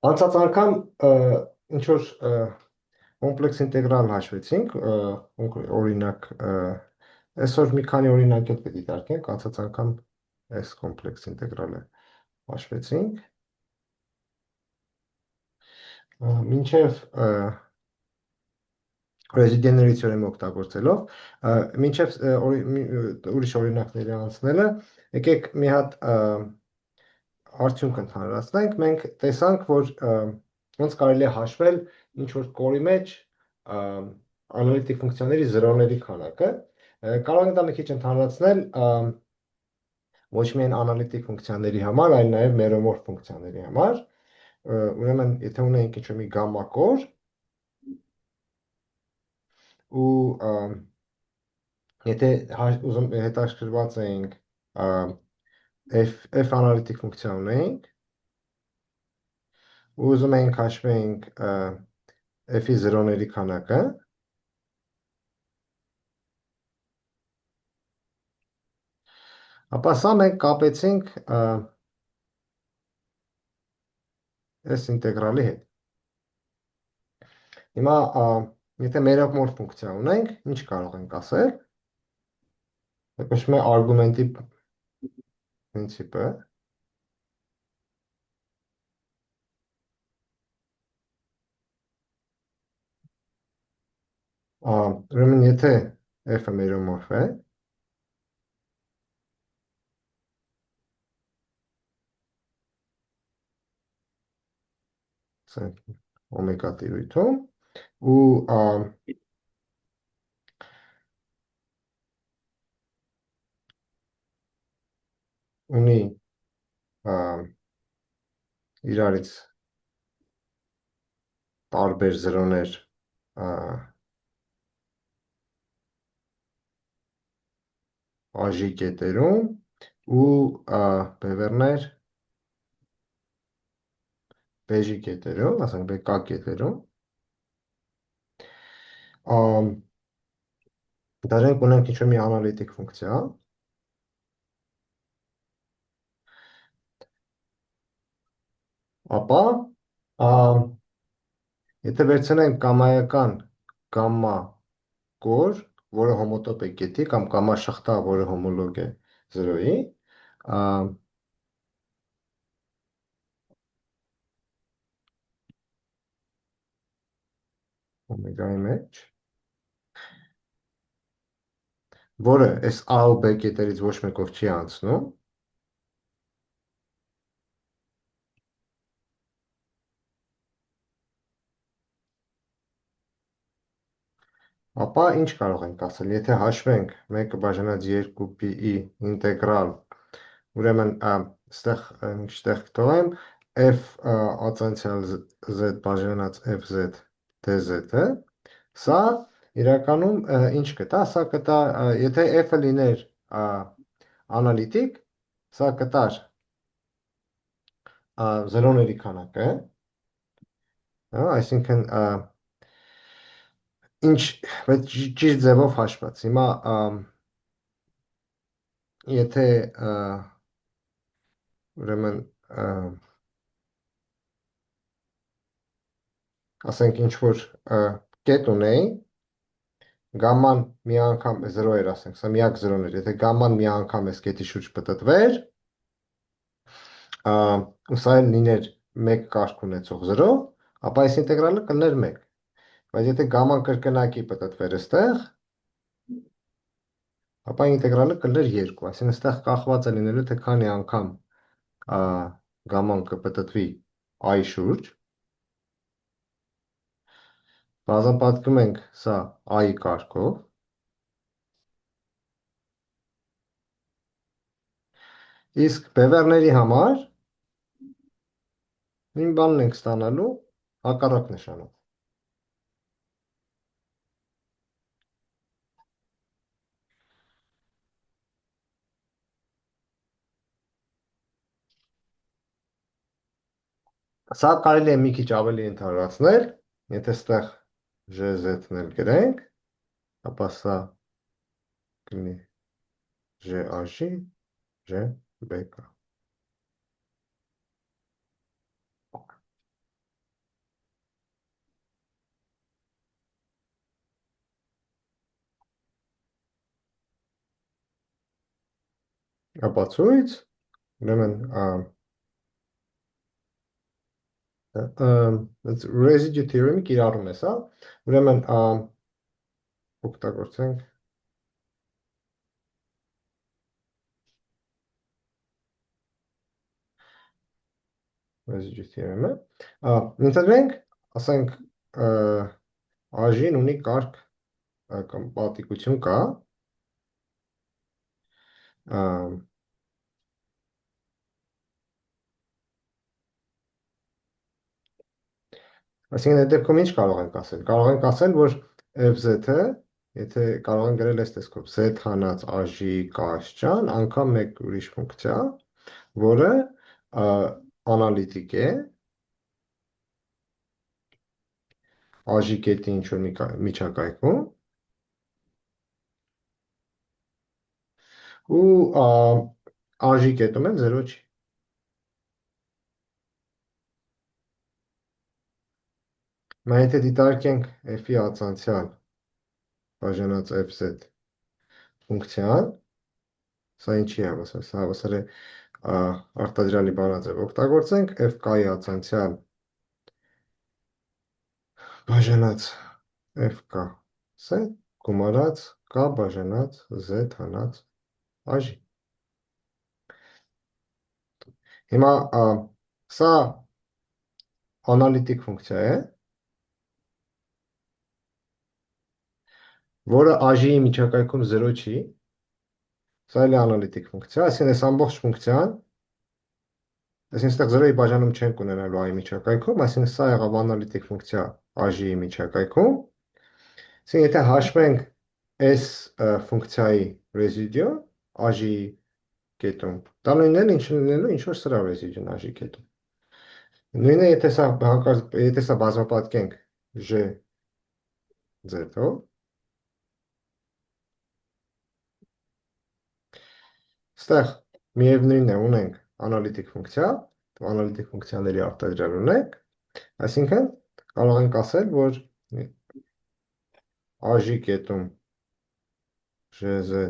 Անցած անգամ ինչ որ կոմպլեքս ինտեգրալ հաշվեցինք, օրինակ այսօր մի քանի օրինակ էլ կդիտարկենք, անցած անգամ այս կոմպլեքս ինտեգրալը հաշվեցինք, մինչև ռեզիդենների թեորեմը օգտագործելով, մինչև ուրիշ օրինակների անցնելը, եկեք մի հատ արդյունք ընդհանրացնենք, մենք տեսանք, որ ոնց կարելի է հաշվել ինչ որ կորի մեջ անալիտիկ ֆունկցիաների զրոների քանակը, կարող ենք դա մի քիչ ընդհանրացնել ոչ միայն անալիտիկ ֆունկցիաների համար, այլ նաև մերոմորֆ ֆունկցիաների համար, ուրեմն եթե ունենք ինչ-որ մի գամմա կոր ու եթե ուզում հետաքրքրված էինք f անալիտիկ ֆունկցիա ունենք ու ուզում ենք հաշվենք f-ի զրոների քանակը, ապա սա մենք կապեցինք այս ինտեգրալի հետ։ Հիմա եթե մերոմորֆ ֆունկցիա ունենք, ինչ կարող ենք ասել։ Դա կոչվում է արգումենտի պրինցիպը։ Ուրեմն եթե f-ը մերոմորֆ է, օմեգա տիրույթում ու ունի իրարից տարբեր զրոներ աժի կետերում ու բևեռներ բեժի կետերում, ասենք բեկա կետերում, դարենք ունենք ինչ-որ մի անալիտիկ ֆունկցիա, ապա եթե վերցնենք կամայական գամմա կոր, որը հոմոտոպ է կետի կամ գամմա շղթա, որը հոմոլոգ է 0-ի, օմեգայի մեջ, որը այս A ու B կետերից ոչ մեկով չի անցնում, ապա ինչ կարող ենք ասել, եթե հաշվենք 1 բաժանած 2πi ինտեգրալ, ուրեմն ստեղ կտողեմ f ածանցյալ z բաժանած fz dz-ը, սա իրականում ինչ կտա, սա կտա, եթե f-ը լիներ անալիտիկ, սա կտար զրոների քանակը, այսինքն ինչ, բայց ճիշտ ձևով հաշված, հիմա եթե ուրեմն ասենք ինչ որ կետ ունեի, գամման մի անգամ 0 էր, ասենք, սա միակ 0-ն էր, եթե գամման մի անգամ այս կետի շուրջ պտտվեր, ու սա էլ լիներ 1 կարգ ունեցող 0, ապա այս ինտեգրալը կլներ 1, բայց եթե գամման կրկնակի պտտվեր այստեղ, ապա ինտեգրալը կլներ 2, այսինքն այստեղ կախված է լինելու, թե քանի անգամ գամման կպտտվի i շուրջ, բազմապատկում ենք սա i կարգով, իսկ բևեռների համար նույն բանն ենք ստանալու հակառակ նշանով։ Սա կարելի է մի քիչ ավելի ընդհանրացնել, եթե ստեղ ժ-ն էլ գրենք, ապա սա կլինի ժ-աժի, ժ-բk։ ապացույց, ուրեմն residue theorem-ի կիրառում է սա, ուրեմն օգտագործենք residue theorem-ը, ընտրենք, ասենք աժին ունի կարգ կամ պատիկություն կա, այսինքն այդ դեպքում ինչ կարող ենք ասել, կարող ենք ասել, որ fz-ը, եթե կարող ենք գրել այս տեսքով, z հանած աժի կաշճան, անգամ մեկ ուրիշ ֆունկցիա, որը անալիտիկ է, աժի կետի ինչ-որ միջակայքում, ու աժի կետում էլ 0 չի։ Մենք եթե դիտարկենք f-ի ացանցյալ բաժանած fz ֆունկցիան, սա ինչի է հավասար, սա հավասար է արտադրյալի բանաձև օգտագործենք, f կայի ացանցյալ բաժանած f կա z գումարած k բաժանած z հանած աժի։ Հիմա սա անալիտիկ ֆունկցիա է, որը աժիի միջակայքում 0 չի, սա էլ է անալիտիկ ֆունկցիա, այսինքն այս ամբողջ ֆունկցիան, այսինքն այստեղ 0-ի բաժանում չենք ունենալու այի միջակայքում, այսինքն սա եղավ անալիտիկ ֆունկցիա աժիի միջակայքում, այսինքն եթե հաշվենք այս ֆունկցիայի ռեզիդիո աժիի կետում, դա նույնն է ինչ լինելու, ինչ որ սրա ռեզիդիոն աժի կետում։ Նույնը եթե սա բազմապատկենք j z-ով, ստեղ միևնույնն է ունենք անալիտիկ ֆունկցիա, անալիտիկ ֆունկցիաների արտադրյալ ունենք, այսինքն կարող ենք ասել, որ աժի կետում gz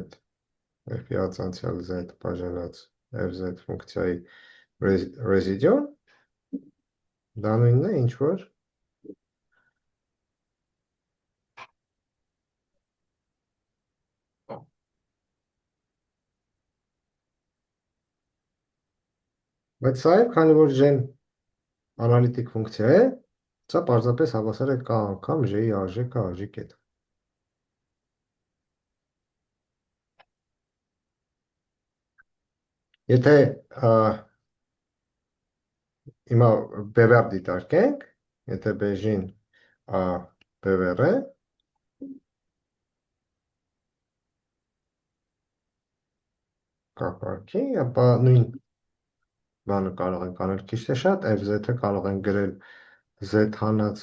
f-ի ացանցյալ z բաժանած fz ֆունկցիայի ռեզիդիոն, դա նույնն է, ինչ որ բայց սա է, քանի որ j-ն անալիտիկ ֆունկցիա է, սա պարզապես հավասար է k անգամ j-ի արժեքը աժի կետ։ Եթե հիմա բևեռ դիտարկենք, եթե բեժին բևեռ է, կապարքի, ապա նույն բանը կարող ենք անել քիչ թե շատ, fz-ը կարող ենք գրել z հանած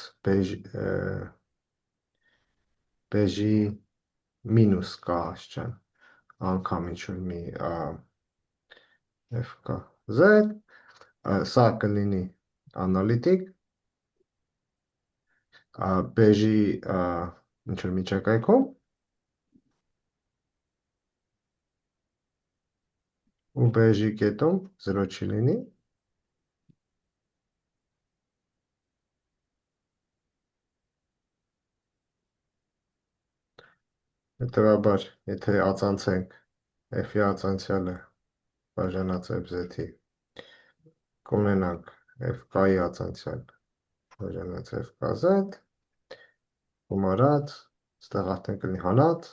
բեժի մինուս k աշճան, անգամ ինչ-որ մի fk z, սա կլինի անալիտիկ, բեժի ինչ-որ միջակայքում, ու բեժի կետում 0 չի լինի, հետևաբար, եթե ացանցենք f-ի ացանցյալը բաժանած fz-ի, կունենանք fk-ի ացանցյալ բաժանած fkz, գումարած, ստեղ արդեն կլինի հանած,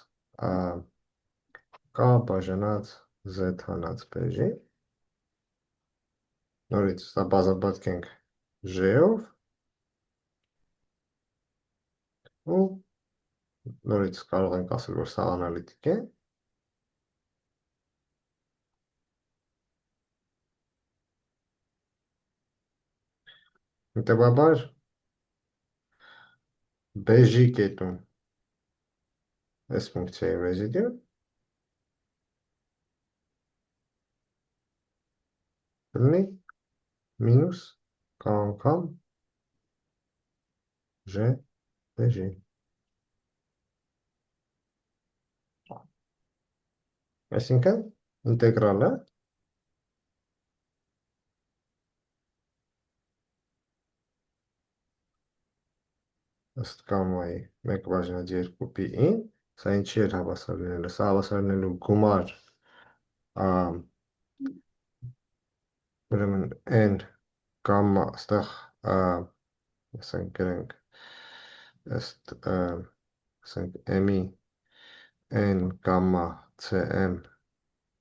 k բաժանած z հանած բեժի, նորից սա բազմապատկենք j-ով, ու նորից կարող ենք ասել, որ սա անալիտիկ է, հետևաբար բեժի կետում այս ֆունկցիայի ռեզիդիո կլինի մինուս k անգամ j բեժի։ Այսինքն ինտեգրալը ըստ կամայի 1 բաժանած 2 պի-ին, սա ինչի էր հավասար լինելու, սա հավասար լինելու գումար ուրեմն n գամմա ստեղ ասենք գրենք ըստ ասենք m-ի n գամմա cm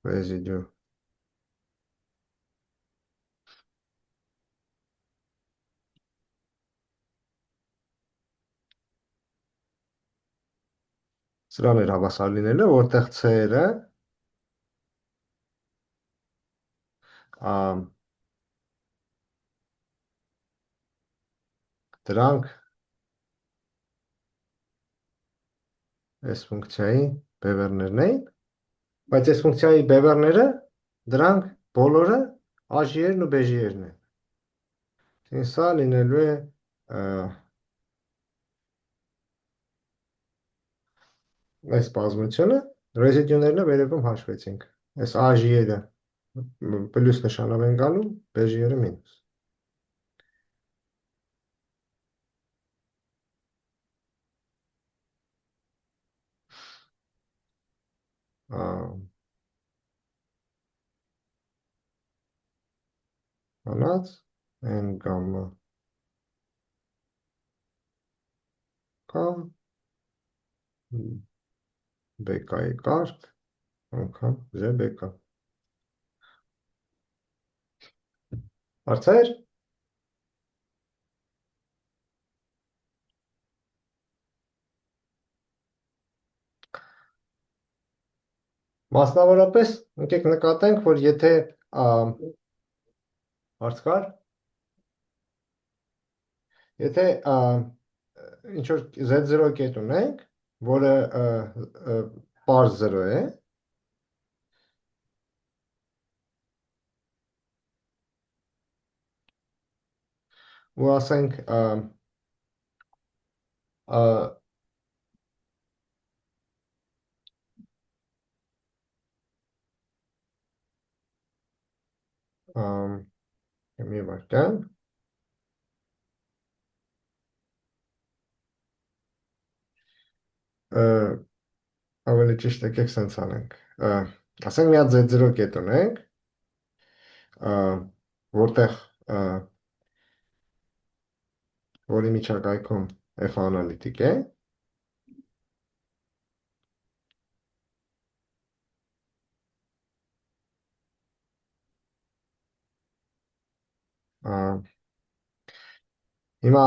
residue սրան էր հավասար լինելու, որտեղ c-ը դրանք այս ֆունկցիայի բևեռներն էին, բայց այս ֆունկցիայի բևեռները դրանք բոլորը աժիերն ու բեժիերն են։ Սա լինելու է այս բազմությունը, ռեզիդյուներն վերևում հաշվեցինք։ Այս աժիերը պլյուս նշանով են գալու, բեժիերը մինուս։ Անած n գամմա կա բեկայի կարգ անգամ զ բեկա։ Հարցեր։ Մասնավորապես եկեք նկատենք, որ եթե հարց կար, եթե ինչ որ z0 կետ ունենք, որը պարզ 0 է, ու ասենք մի վարկան ավելի ճիշտ եկեք սենց անենք, ասենք մի հատ z0 կետ ունենք, որտեղ որի միջակայքում f անալիտիկ է, հիմա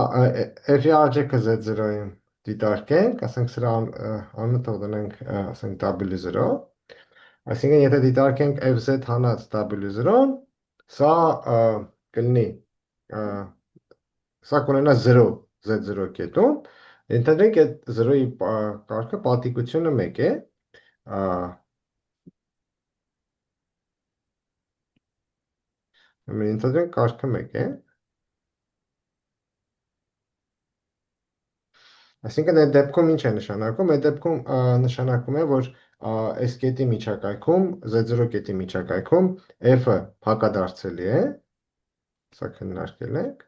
f-ի արժեքը z0-ին դիտարկենք, ասենք սրա անունը թող դնենք, ասենք w0, այսինքն եթե դիտարկենք fz հանած w0-ն, սա կլինի, սա կունենա 0 z0 կետում, ենթադրենք այդ 0-ի կարգը պատիկությունը 1 է, ենթադրենք կարգը 1 է, այսինքն այդ դեպքում ինչ է նշանակում, այդ դեպքում նշանակում է, որ այս կետի միջակայքում, z0 կետի միջակայքում f-ը հակադարձելի է, սա քննարկել ենք,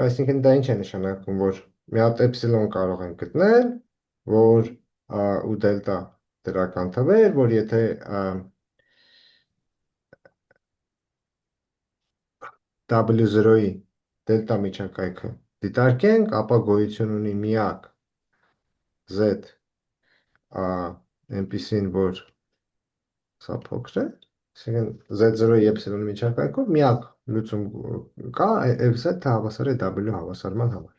այսինքն դա ինչ է նշանակում, որ մի հատ էպսիլոն կարող ենք գտնել, որ ու դելտա դրական թվեր, որ եթե W0-ի դելտա միջակայքը դիտարկենք, ապա գոյություն ունի միակ Z այնպիսին, որ սա փոքր է, այսինքն Z0-ի էպսիլոնի միջակայքով միակ լուծում կա FZ-ը հավասար է W հավասարման համար։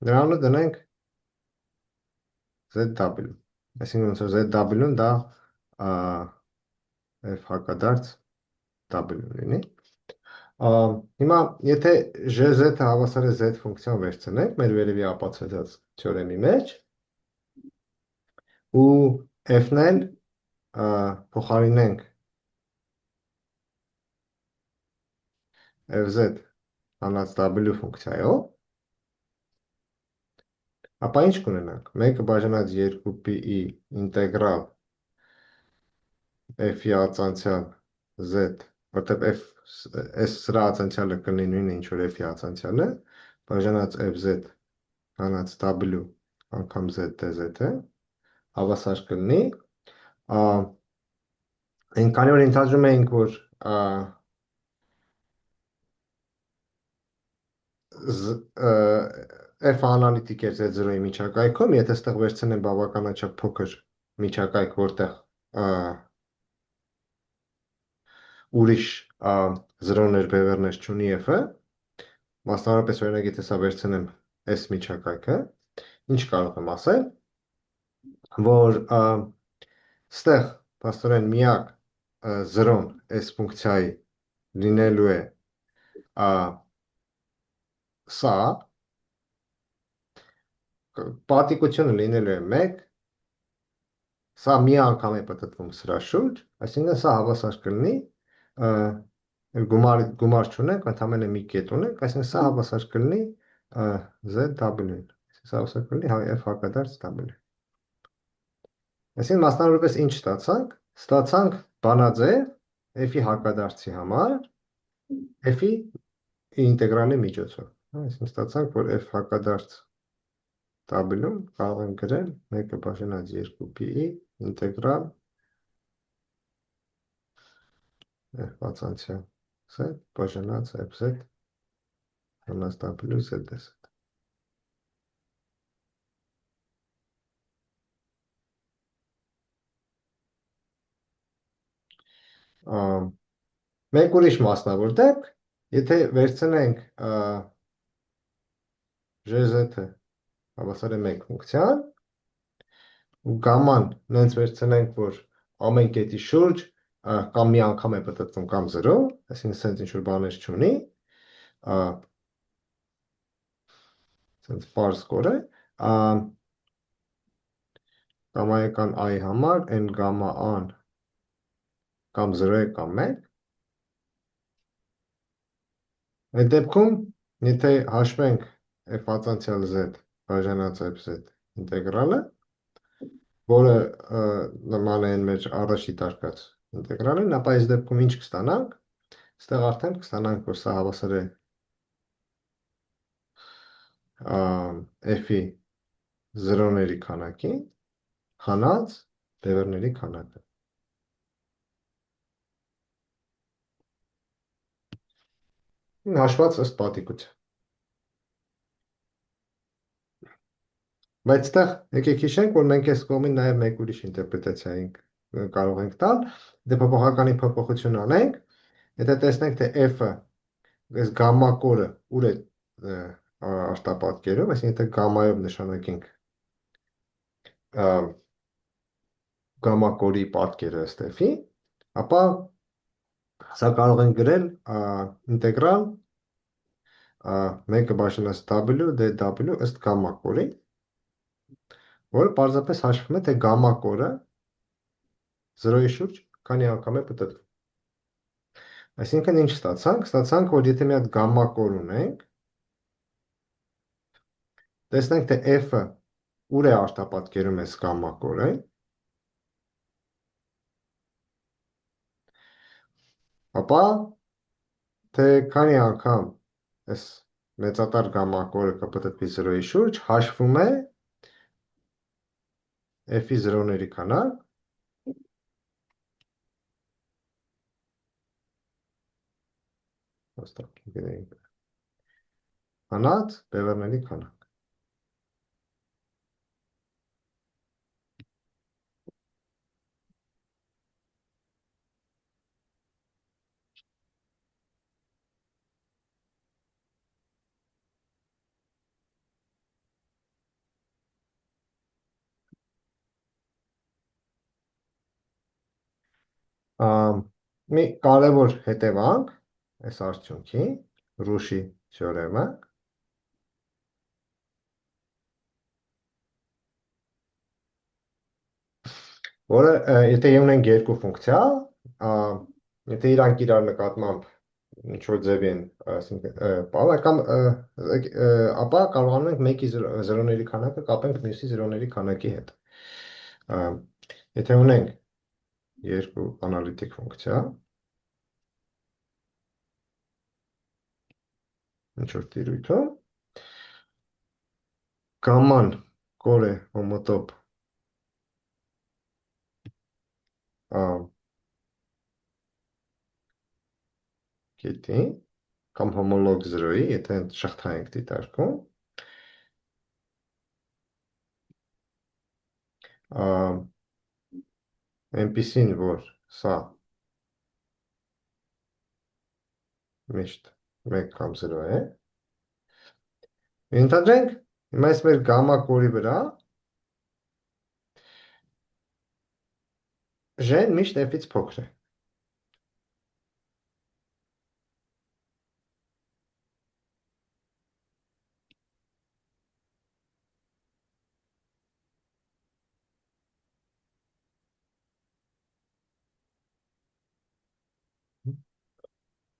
Նրանը դնենք ZW, այսինքն ոնց որ ZW-ն դա F հակադարձ W լինի։ Հիմա եթե GZ-ը հավասար է Z ֆունկցիան վերցնենք մեր վերևի ապացուցած թեորեմի մեջ ու F-ն էլ փոխարինենք fz հանած w ֆունկցիայով, ապա ինչ կունենանք։ 1 բաժանած 2pi ինտեգրալ f-ի ածանցյալ z, որտեղ f s սրա ածանցյալը կլինի նույնը ինչ որ f-ի ածանցյալը, բաժանած fz հանած w անգամ z dz-ը հավասար կլինի քանի որ ենթադրում էինք, որ f անալիտիկ է z0-ի միջակայքում, եթե ստեղ վերցնեմ բավականաչափ փոքր միջակայք, որտեղ ուրիշ զրոներ, բևեռներ չունի f-ը, մասնավորապես օրինակ եթե սա վերցնեմ s միջակայքը, ինչ կարող եմ ասել, որ ստեղ փաստորեն միակ զրոն s ֆունկցիայի լինելու է սա, պատիկությունը լինելու է 1, սա մի անգամ է պտտվում սրա շուրջ, այսինքն սա հավասար կլինի, գումար չունենք, ընդամենը մի կետ ունենք, այսինքն սա հավասար կլինի ZW-ին, սա հավասար կլինի F հակադարձ W։ Այսինքն մասնավորապես ինչ ստացանք, ստացանք բանաձև F-ի հակադարձի համար, F-ի ինտեգրալի միջոցով, այսինքն ստացանք, որ F հակադարձ W կարող եմ գրել 1 բաժանած 2pi ինտեգրալ f ածանցյալ z բաժանած fz հանած w z dz։ Մեկ ուրիշ մասնավոր դեպք, եթե վերցնենք gz-ը հավասար է 1 ֆունկցիան, ու գաման նենց վերցնենք, որ ամեն կետի շուրջ կամ մի անգամ է պտտվում կամ 0, այսինքն սենց ինչ-որ բաներ չունի, սենց պարզ կոր է, գամայական i համար, n գամա an կամ 0 է կամ 1, այդ դեպքում, եթե հաշվենք f ածանցյալ z բաժանած fz ինտեգրալը, որը նման է մեր առաջի տարկած ինտեգրալին, ապա այս դեպքում ինչ կստանանք, ստեղ արդեն կստանանք, որ սա հավասար է f-ի զրոների քանակին, հանած բևեռների քանակը։ Հաշված ըստ պատիկության։ Բայց ստեղ եկեք հիշենք, որ մենք այս կողմին նաև մեկ ուրիշ ինտերպրետացիա կարող ենք տալ, դե փոփոխականի փոփոխություն անենք, եթե տեսնենք, թե f-ը, այս գամմա կորը ուր է արտապատկերում, այսինքն եթե գամմայով նշանակենք գամմա կորի պատկերը ըստ f-ի, ապա սա կարող ենք գրել ինտեգրալ 1 բաժանած w dw ըստ գամմա կորի, որը պարզապես հաշվում է, թե գամմա կորը 0-ի շուրջ քանի անգամ է պտտվում։ Այսինքն ինչ ստացանք, ստացանք, որ եթե մի հատ գամմա կոր ունենք, տեսնենք, թե f-ը ուր է արտապատկերում այս գամմա կորը, ապա թե քանի անգամ այս մեծատար գամմա կորը կպտտվի 0-ի շուրջ, հաշվում է f-ի զրոների քանակ, հանած բևեռների քանակ։ Մի կարևոր հետևանք այս արդյունքի, Ռուշի թեորեմը, որը եթե ունենք երկու ֆունկցիա, եթե իրանք իրար նկատմամբ ինչ որ ձևի են, այսինքն բավական կամ ապա կարողանում ենք մեկի զրոների քանակը կապենք մյուսի զրոների քանակի հետ։ Ա, Եթե ունենք երկու անալիտիկ ֆունկցիա, ինչ որ տիրույթում, գամման կոր է հոմոտոպ կետի կամ հոմոլոգ զրոյի, եթե շղթա ենք դիտարկում, այնպիսին, որ սա միշտ 1 կամ 0 է, ենթադրենք, հիմա այս մեր գամմա կորի վրա ժ-ն միշտ f-ից փոքր է։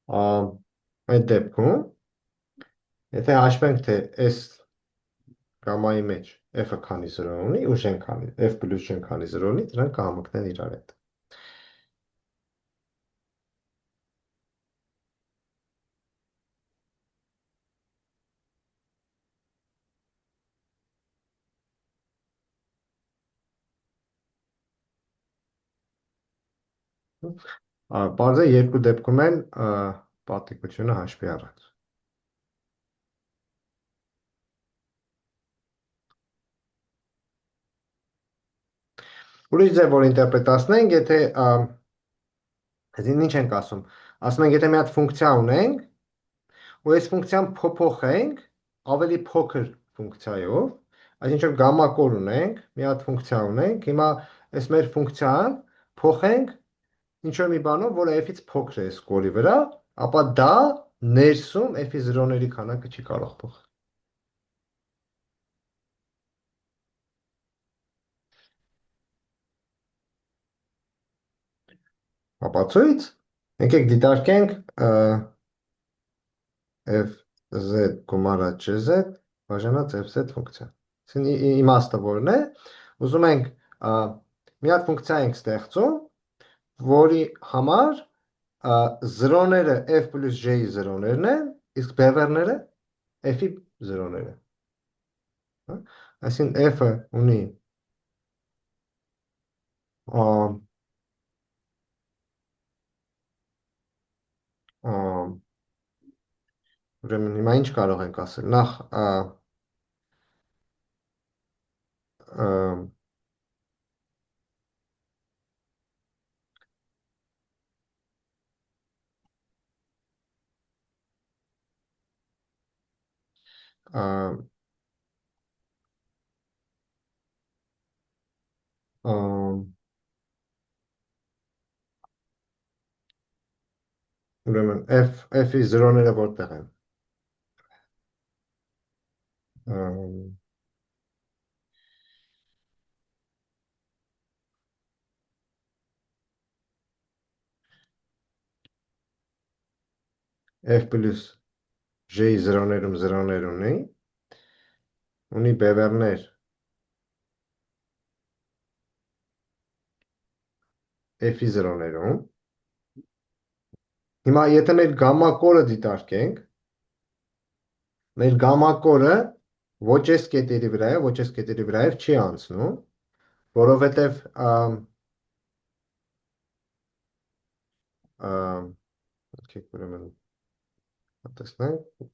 Այդ դեպքում, եթե հաշվենք, թե S գամմայի մեջ f-ը քանի 0 ունի, ու ժ-ն քանի, f պլյուս ժ-ն քանի 0 ունի, դրանք կհամընկնեն իրար հետ։ Պարզ է երկու դեպքում են պատիկությունը հաշվի առած։ Ուրիշ ձև որ ինտերպրետացնենք, եթե ինչ ենք ասում։ Ասում ենք, եթե մի հատ ֆունկցիա ունենք, ու այս ֆունկցիան փոփոխենք ավելի փոքր ֆունկցիայով, այսինքն որ գամմա կոր ունենք, մի հատ ֆունկցիա ունենք, հիմա այս մեր ֆունկցիան փոխենք ինչ որ մի բանով, որը f-ից փոքր է այս կորի վրա, ապա դա ներսում f-ի զրոների քանակը չի կարող փոխել։ Ապացույց, եկեք դիտարկենք fz գումարած gz բաժանած fz ֆունկցիա։ Իմաստը որն է, ուզում ենք մի հատ ֆունկցիա ենք ստեղծում, որի համար զրոները f պլյուս j-ի զրոներն են, իսկ բևեռները f-ի զրոները։ Այսինքն f-ը ունի ուրեմն հիմա ինչ կարող ենք ասել, նախ ուրեմն f-ի զրոները որտեղ են։ F պլյուս j-ի զրոներում զրոներ ունի բևեռներ f-ի զրոներում։ Հիմա եթե մեր գամմա կորը դիտարկենք, մեր գամմա կորը ոչ այս կետերի վրայով, ոչ այս կետերի վրայով չի անցնում, որովհետև եկեք ուրեմն տեսնենք։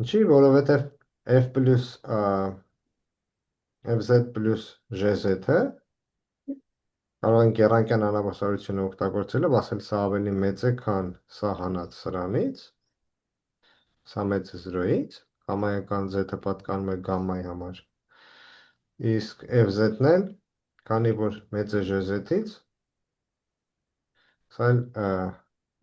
Ինչի, որովհետև f պլյուս fz պլյուս gz-ը կարող ենք եռանկյան անավասարությունը օգտագործելով ասել սա ավելի մեծ է, քան սա հանած սրանից, սա մեծ է 0-ից, գամմայական z-ը պատկանում է գամմայի համար, իսկ fz-ն էլ, քանի որ մեծ է gz-ից, սա էլ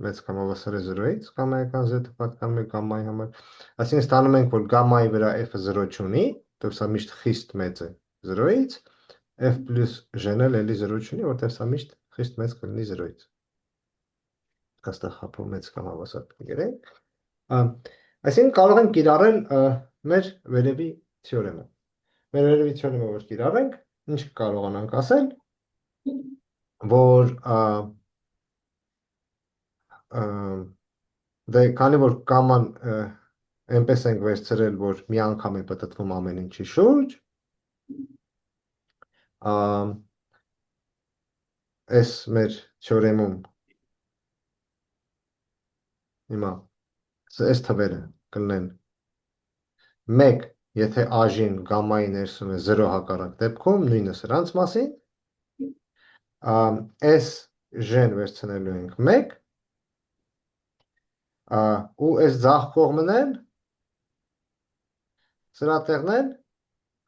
մեծ կամ հավասար է 0-ից, գամմայական z-ը պատկանում է գամմայի համար, այսինքն ստանում ենք, որ գամմայի վրա f-ը 0 չունի, դեռ սա միշտ խիստ մեծ է 0-ից, f plus g-ն էլ էլի 0 չունի, որտեղ սա միշտ խիստ մեծ կլինի 0-ից։ Այստեղ հապով մեծ կամ հավասար կգրենք։ Այսինքն կարող ենք կիրառել մեր վերևի թեորեմը։ Մեր վերևի թեորեմը որ կիրառենք, ինչ կարողանանք ասել, որ դե քանի որ կաման այնպես ենք վերցրել, որ մի անգամ է պատտվում ամեն ինչի շուրջ, այս մեր թեորեմում հիմա այս թվերը կլինեն 1, եթե աժին գամայի ներսում է 0 հակառակ դեպքում, նույնը սրանց մասին, այս ժեն վերցնելու ենք 1, ու այս ձախ կողմն են, սրա տեղն են,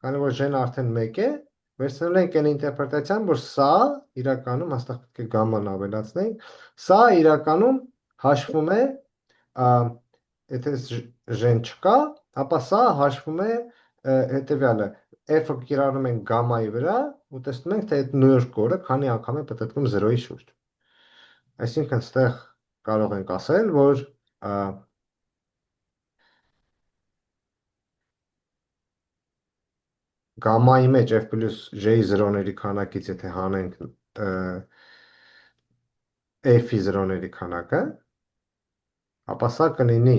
քանի որ ժեն արդեն 1 է, վերցնել ենք այն ինտերպրետացիան, որ սա իրականում, հաստատ պետք է գաման ավելացնենք, սա իրականում հաշվում է, եթե ժեն չկա, ապա սա հաշվում է հետևյալը, f-ը կիրառում ենք գամայի վրա, ու տեսնում ենք, թե այդ նույն կորը քանի անգամ է պատտվում 0-ի շուրջ։ Այսինքն ստեղ կարող ենք ասել, որ գամայի մեջ f plus j-ի 0-ների քանակից եթե հանենք f-ի 0-ների քանակը, ապա սա կլինի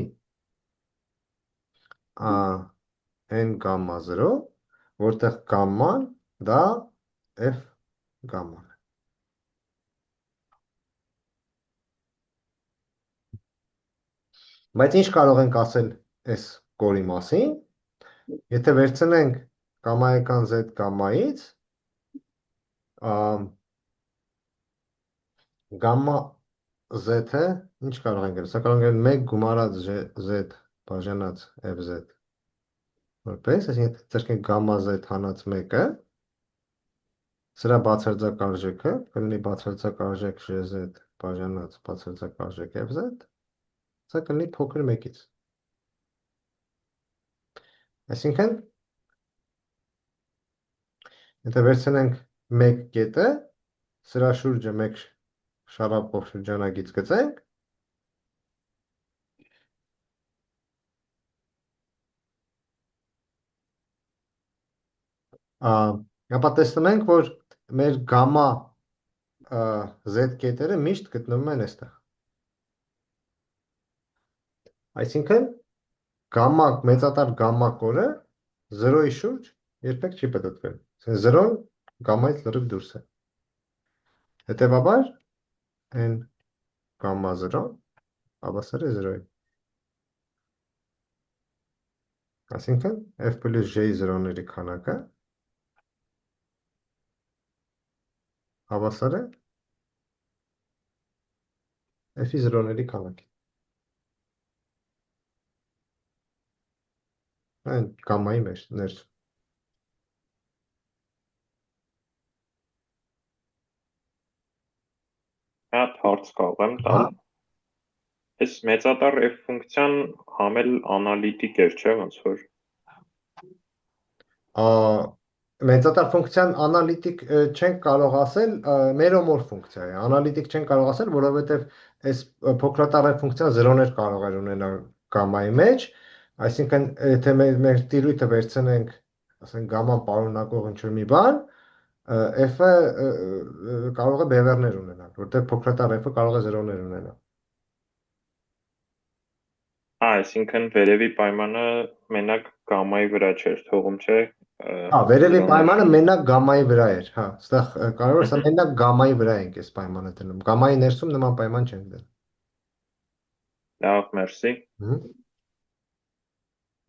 n գամմա 0, որտեղ գամման դա f գամման է։ Բայց ինչ կարող ենք ասել այս կորի մասին, եթե վերցնենք գամայական z գամմայից, գամմա z-ը ինչ կարող ենք գրել, սա կարող ենք 1 գումարած z բաժանած fz որպես, այսինքն ծրկենք գամմա z հանած 1-ը, սրա բացարձակ արժեքը կլինի բացարձակ արժեք gz բաժանած բացարձակ արժեք fz, սա կլինի փոքր 1-ից։ Այսինքն, եթե վերցնենք 1 կետը, սրա շուրջը 1 շարապով շրջանագիծ գծենք, ապա տեսնում ենք, որ մեր գամմա z կետերը միշտ գտնվում են այստեղ։ Այսինքն, մեծատար գամմա կորը 0-ի շուրջ երբեք չի պատտվել։ 0-ն գամմայից լրիվ դուրս է։ Հետևաբար, n գամմա 0 հավասար է 0-ի։ Այսինքն, f plus j-ի 0-ների քանակը հավասար է f-ի 0-ների քանակի։ Այն գամմայի ներսում։ Հատ հարց կարող եմ տալ։ Այս մեծատար f ֆունկցիան համել անալիտիկ էր, չէ՞, ոնց որ։ Մեծատար ֆունկցիան անալիտիկ չենք կարող ասել, մերոմոր ֆունկցիա է։ Անալիտիկ չենք կարող ասել, որովհետև այս փոքրատար ֆունկցիան 0-ներ կարող է ունենալ գամմայի մեջ, այսինքն եթե մեր տիրույթը վերցնենք, ասենք գամման պարունակող ինչ-որ մի բան, f-ը կարող է բևեռներ ունենալ, որտեղ փոքրատար f-ը կարող է 0-ներ ունենալ։ Այսինքն վերևի պայմանը մենակ գամմայի վրա չէր թողում, չէ։ Վերևի պայմանը մենակ գամմայի վրա էր, հա, այստեղ կարող է սա մենակ գամմայի վրա ենք այս պայմանը դնում։ Գամմայի ներսում նման պայման չենք դնում։ Լավ, մերսի։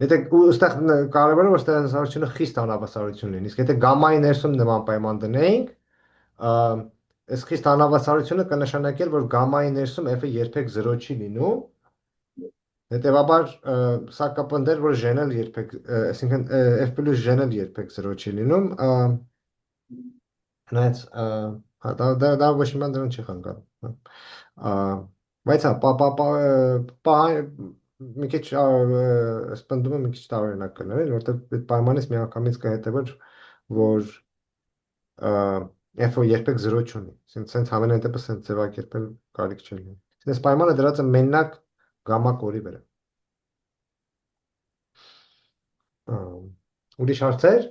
Եթե այստեղ կարևորը որ այստեղ հավասարությունը խիստ անհավասարություն լինի, իսկ եթե գամմայի ներսում նման պայման դնեինք, այս խիստ անհավասարությունը կնշանակեր, որ գամմայի ներսում f-ը երբեք 0 չի լինում։ Հետևաբար սա կպնդեր, որ g-ն էլ երբեք, այսինքն f plus g-ն էլ երբեք 0 չի լինում, նայած դա ոչ մի բան դրան չի խանգարում։ Բայց հա, մի քիչ սպնդումը մի քիչ տարօրինակ կլիներ, որտեղ այդ պայմանից միանգամից կհետևեր որ f-ը երբեք 0 չունի։ Սենց ամենայն դեպս սենց ձևակերպել կարիք չի լինի։ Այս պայմանը դրած է մենակ գամմա կորի վրա։ Ուրիշ հարցեր։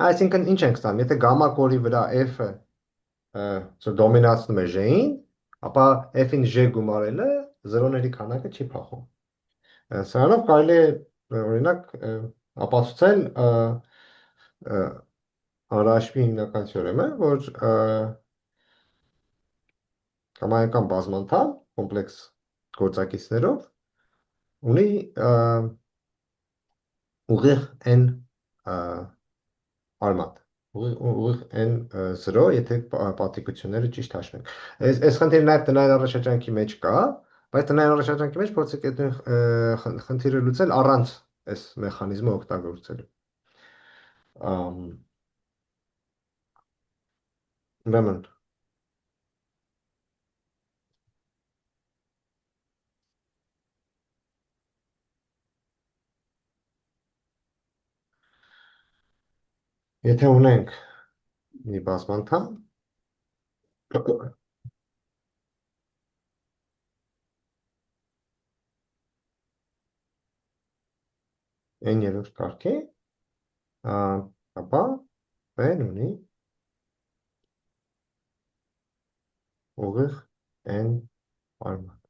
Այսինքն ինչ ենք ստանում, եթե գամմա կորի վրա f-ը դոմինացնում է j-ին, ապա f-ին j գումարելը զրոների քանակը չի փոխում։ Սրանով կարելի է օրինակ ապացուցել Արաշվի հիմնական թեորեմը, որ կամայական բազմանդամ կոմպլեքս գործակիցներով ունի ուղիղ n արմատ, ուղիղ n 0, եթե պատիկությունները ճիշտ հաշվենք։ Այս խնդիրը նաև տնային առաջադրանքի մեջ կա, բայց տնային առաջադրանքի մեջ փորձեք այդ խնդիրը լուծել առանց այս մեխանիզմը օգտագործելու։ Ուրեմն եթե ունենք մի բազմանդամ, n երրորդ կարգի, ապա n ունի ուղիղ n արմատ։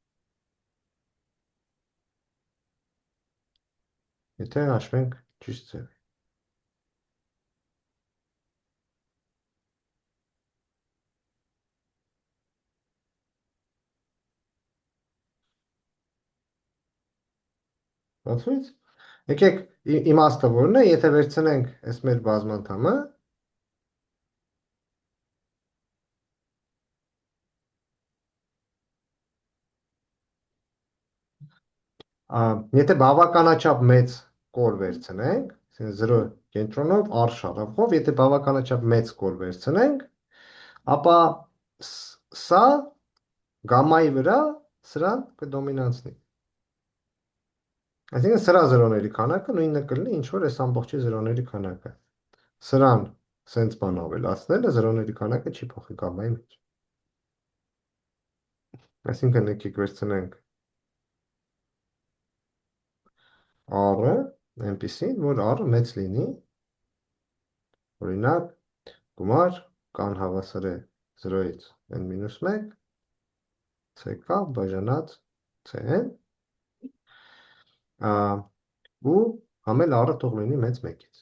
Եթե հաշվենք ճիշտ ձևի։ Բացվից։ Եկեք իմաստը որն է, եթե վերցնենք այս մեր բազմանդամը, եթե բավականաչափ մեծ կոր վերցնենք, 0 կենտրոնով, r շարավով, եթե բավականաչափ մեծ կոր վերցնենք, ապա սա գամմայի վրա սրան կդոմինանցնի։ Այսինքն սրա զրոների քանակը նույնը կլինի, ինչ որ այս ամբողջի զրոների քանակը։ Սրան սենց բան ավելացնելը զրոների քանակը չի փոխի գամմայի մեջ։ Այսինքն եկեք վերցնենք r-ը այնպեսին, որ r-ը մեծ լինի, օրինակ գումար կան հավասար է 0-ից n-1 ck բաժանած cn ու համել r-ը թող լինի մեծ 1-ից։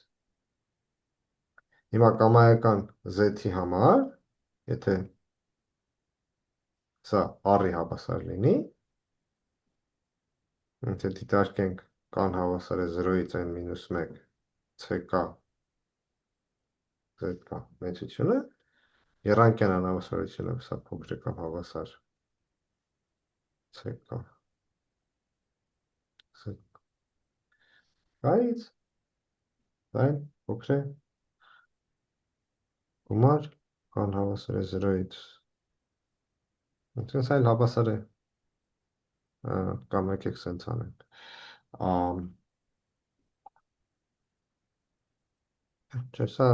Հիմա կամայական z-ի համար, եթե սա r-ի հավասար լինի, եթե դիտարկենք կան հավասար է 0-ից n-1 ck zk մեծությունը, եռանկյան անհավասարությունը սա փոքր կամ հավասար ck Գայից, այն փոքր է, գումար, կան հավասար է 0-ից, ինքնս այլ հավասար է, կամ եկեք սենց անենք, չէ, սա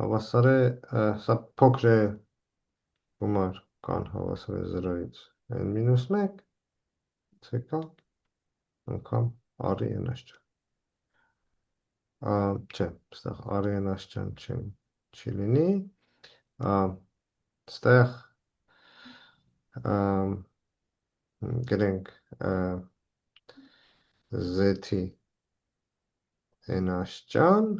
հավասար է, սա փոքր է, գումար, կան հավասար է 0-ից n-1, ck, անգամ r-ի n-աշճան։ Չէ, ստեղ r-ի n-աշճան չի լինի, ստեղ գրենք z-ի n-աշճան,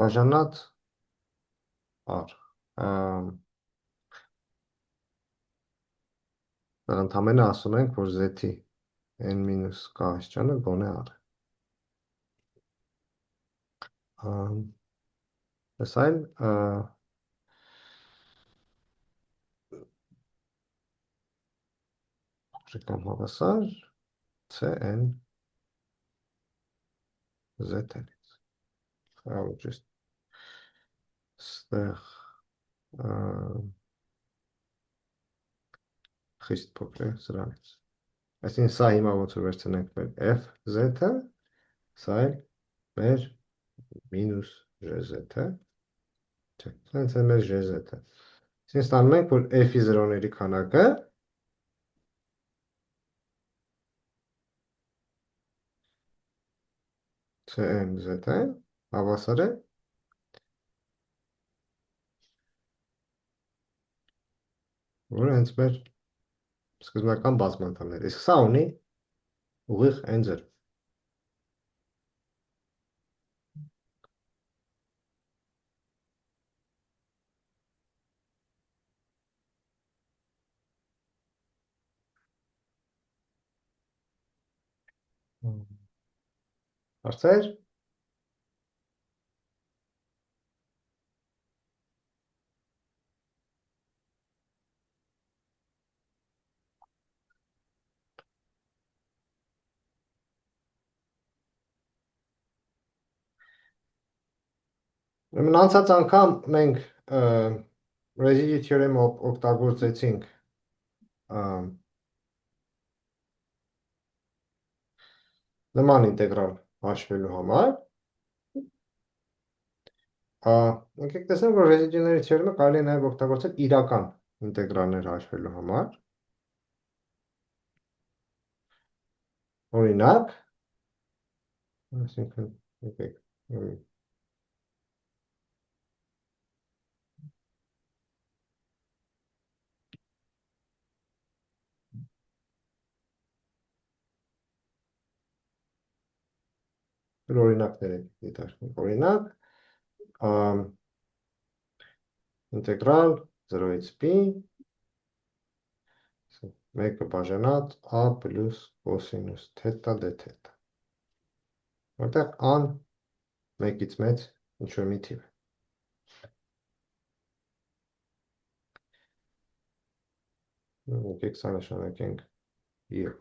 բաժանած r։ Ընդամենը ասում ենք, որ z-ի n-k աշճանը գոնե r է։ Այս այլ կամ հավասար cn z-ից։ Ստեղ խիստ փոքր է սրանից։ Այսինքն սա հիմա ոնց որ վերցնենք մեր FZ-ը, սա էլ մեր մինուս GZ-ը, չէ, սենց է մեր GZ-ը։ Այսինքն ստանում ենք, որ F-ի զրոների քանակը CMZ-ը հավասար է որ հենց մեր սկզբնական բազմանդամներ։ Իսկ սա ունի ուղիղ n0։ Հարցեր։ Ուրեմն անցած անգամ մենք ռեզիդի թեորեմը օգտագործեցինք նման ինտեգրալ հաշվելու համար։ Եկեք տեսնենք, որ ռեզիդիուների թեորեմը կարելի է նաև օգտագործել իրական ինտեգրալներ հաշվելու համար։ Օրինակ, այսինքն եկեք օրինակներ դիտարկենք։ Օրինակ, ինտեգրալ 0-ից p մեկը բաժանած a պլյուս կոսինուս թետա դե թետա։ Որտեղ a-ն 1-ից մեծ ինչ-որ մի թիվ է։ Եկեք սա նշանակենք և։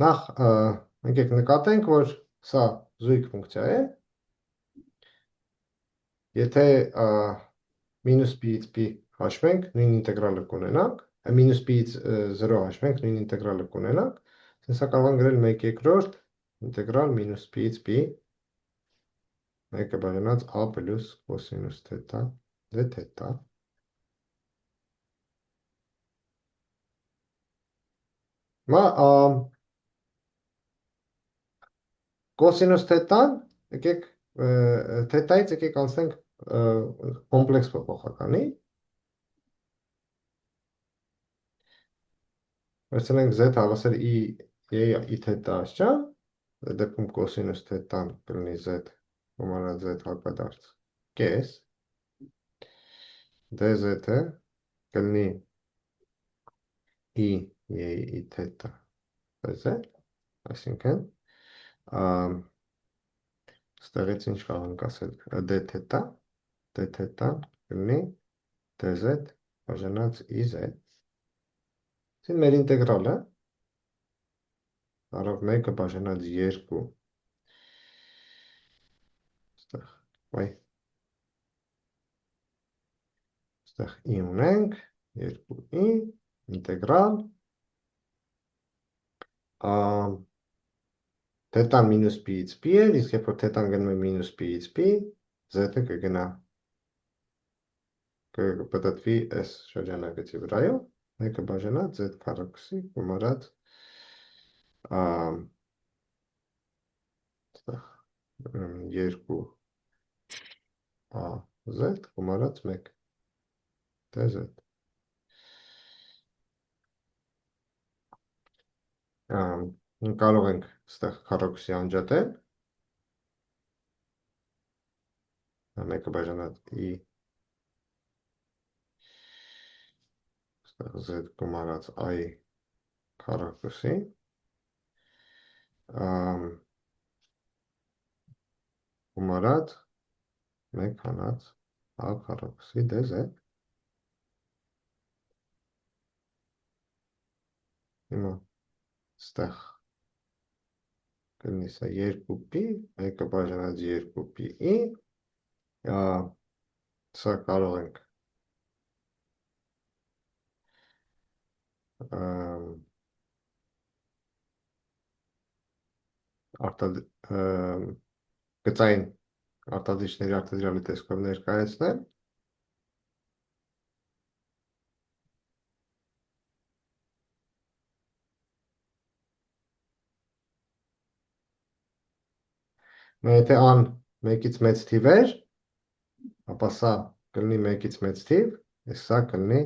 Նախ եկեք նկատենք, որ սա զույգ ֆունկցիա է։ Եթե մինուս p-ից p հաշվենք, նույն ինտեգրալը կունենանք, մինուս p-ից 0 հաշվենք, նույն ինտեգրալը կունենանք, սա կարող են գրել 1/2 ինտեգրալ մինուս p-ից p մեկը բաժանած a պլյուս կոսինուս թետա դե թետա։ Կոսինուս թետան, եկեք թետայից եկեք անցնենք կոմպլեքս փոփոխականի։ Վերցնենք z հավասար i թետա ասճան, դեպքում կոսինուս թետան կլինի z գումարած z հակադարձ կես, dz-ը կլինի i թետա z, այսինքն ստեղից ինչ կարող ենք ասել d թետան կլինի dz բաժանած iz։ Այսինքն մեր ինտեգրալը կարող 1-ը բաժանած 2 այստեղ i ունենք 2i ինտեգրալ թետան մինուս p-ից p է, իսկ երբ որ թետան գնում է մինուս p-ից p, z-ը կգնա կպտտվի այս շրջանակեցի վրայով, 1-ը բաժանած z քառակուսի գումարած 2 z գումարած 1 dz։ Կարող ենք ստեղ քառակուսի անջատել, 1-ը բաժանած i z գումարած i քառակուսի գումարած 1 հանած a քառակուսի dz։ Հիմա ստեղ կլինի սա 2p, 1-ը բաժանած 2pi, Սա կարող ենք գծային արտադրիչների արտադրյալի տեսքով ներկայացնել։ Եթե ան 1-ից մեծ թիվ էր, ապա սա կլինի 1-ից մեծ թիվ, իսկ սա կլինի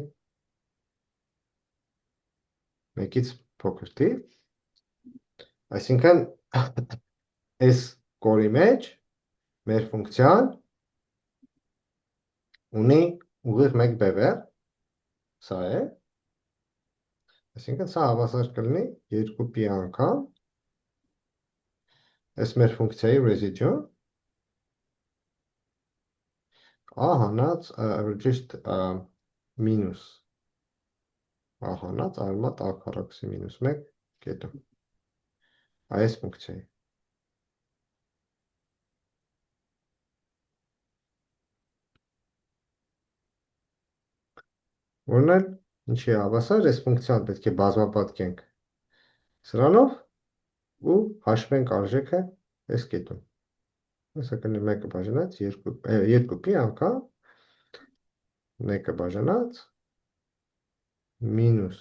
1-ից փոքր թիվ։ Այսինքն այս կորի մեջ մեր ֆունկցիան ունի ուղիղ մեկ բևեռ, սա է, այսինքն սա հավասար կլինի 2π անգամ այս մեր ֆունկցիայի ռեզիդյուն ա հանած ճիշտ մինուս ա հանած արմատ ա քառակուսի մինուս 1 կետում այս ֆունկցիայի։ Որն էլ ինչի է հավասար, այս ֆունկցիան պետք է բազմապատկենք սրանով ու հաշվենք արժեքը այս կետում։ Սա կլինի 1-ը բաժանած 2π անգամ 1-ը բաժանած մինուս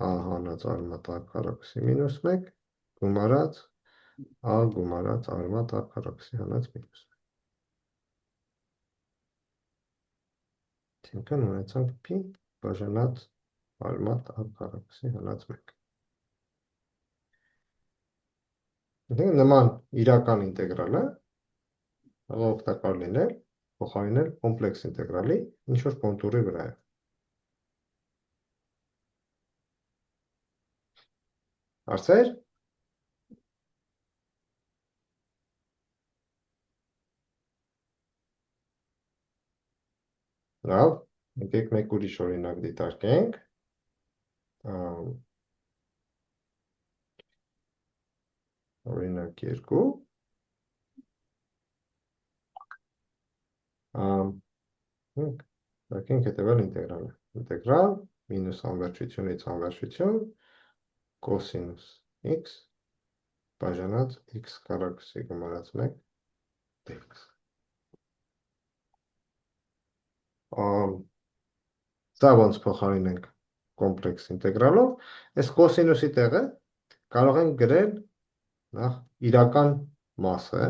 ա հանած արմատ ա քառակուսի մինուս 1 գումարած ա գումարած արմատ ա քառակուսի հանած մինուս 1։ Այսինքն ունեցանք π բաժանած արմատ ա քառակուսի հանած 1։ Նման իրական ինտեգրալը կարող է օգտակար լինել փոխարինել կոմպլեքս ինտեգրալի ինչ-որ կոնտուրի վրայով։ Հարցեր։ Լավ, եկեք մեկ ուրիշ օրինակ դիտարկենք։ Օրինակ 2։ Դիտարկենք հետևյալ ինտեգրալը։ Ինտեգրալ մինուս անվերջությունից անվերջություն կոսինուս x բաժանած x քառակուսի գումարած 1 dx։ Սա ոնց փոխարինենք կոմպլեքս ինտեգրալով, այս կոսինուսի տեղը կարող ենք գրել նախ իրական մասը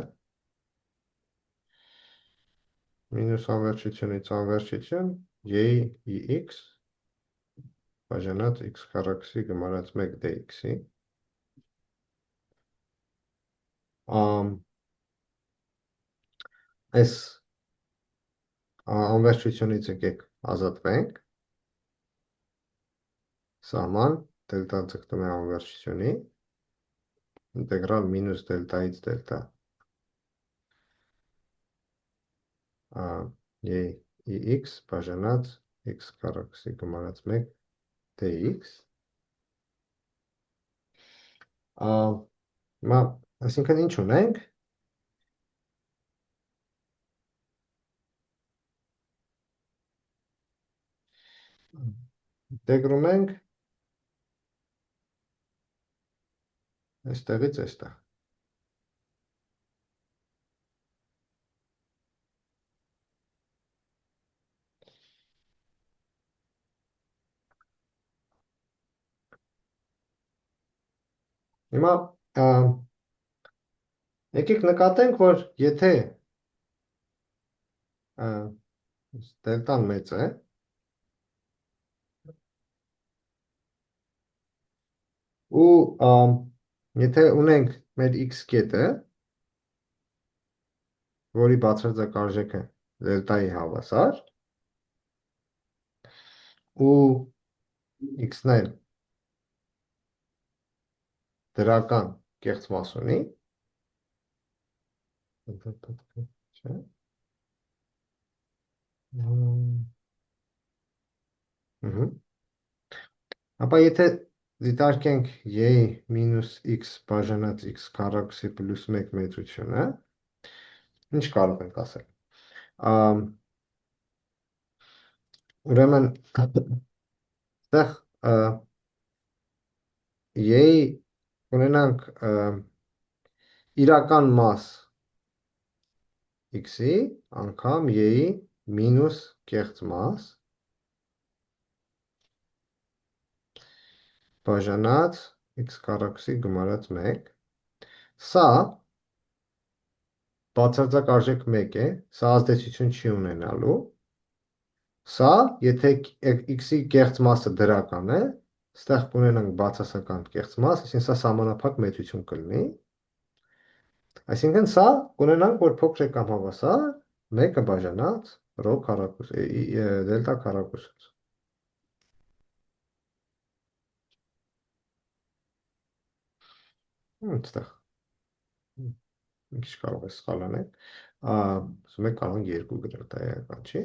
մինուս անվերջությունից անվերջություն j(x) բաժանած x քառակուսի գումարած 1 dx-ի։ Այս անվերջությունից եկեք ազատվենք, սահման դելտա ձգտում է անվերջությունի, ինտեգրալ մինուս դելտայից դելտա x բաժանած x քառակուսի գումարած 1 dx։ Այսինքն ինչ ունենք, ինտեգրում ենք այստեղից այստեղ։ Հիմա եկեք նկատենք, որ եթե դելտան մեծ է, ու եթե ունենք մեր x կետը, որի բացարձակ արժեքը դելտայի հավասար, ու x-ն էլ դրական կեղծ մաս ունի, ապա եթե դիտարկենք y մինուս x բաժանած x քառակուսի պլյուս 1 մեծությունը, ինչ կարող ենք ասել։ ուրեմն այդտեղ y-ի ունենանք իրական մաս x-ի անգամ y-ի մինուս կեղծ մաս բաժանած x քառակուսի գումարած 1։ Սա բացարձակ արժեք 1 է, սա ազդեցություն չի ունենալու։ Սա, եթե x-ի կեղծ մասը դրական է, ստեղ կունենանք բացասական կեղծ մաս, այսինքն սա սահմանափակ մեծություն կլինի։ Այսինքն սա կունենանք, որ փոքր է կամ հավասար 1-ը բաժանած ρ քառակուս դելտա քառակուսից։ Այդտեղ մի քիչ կարող է սխալ անել, ասում եք կարող ենք 2 գրել, դա էական չի։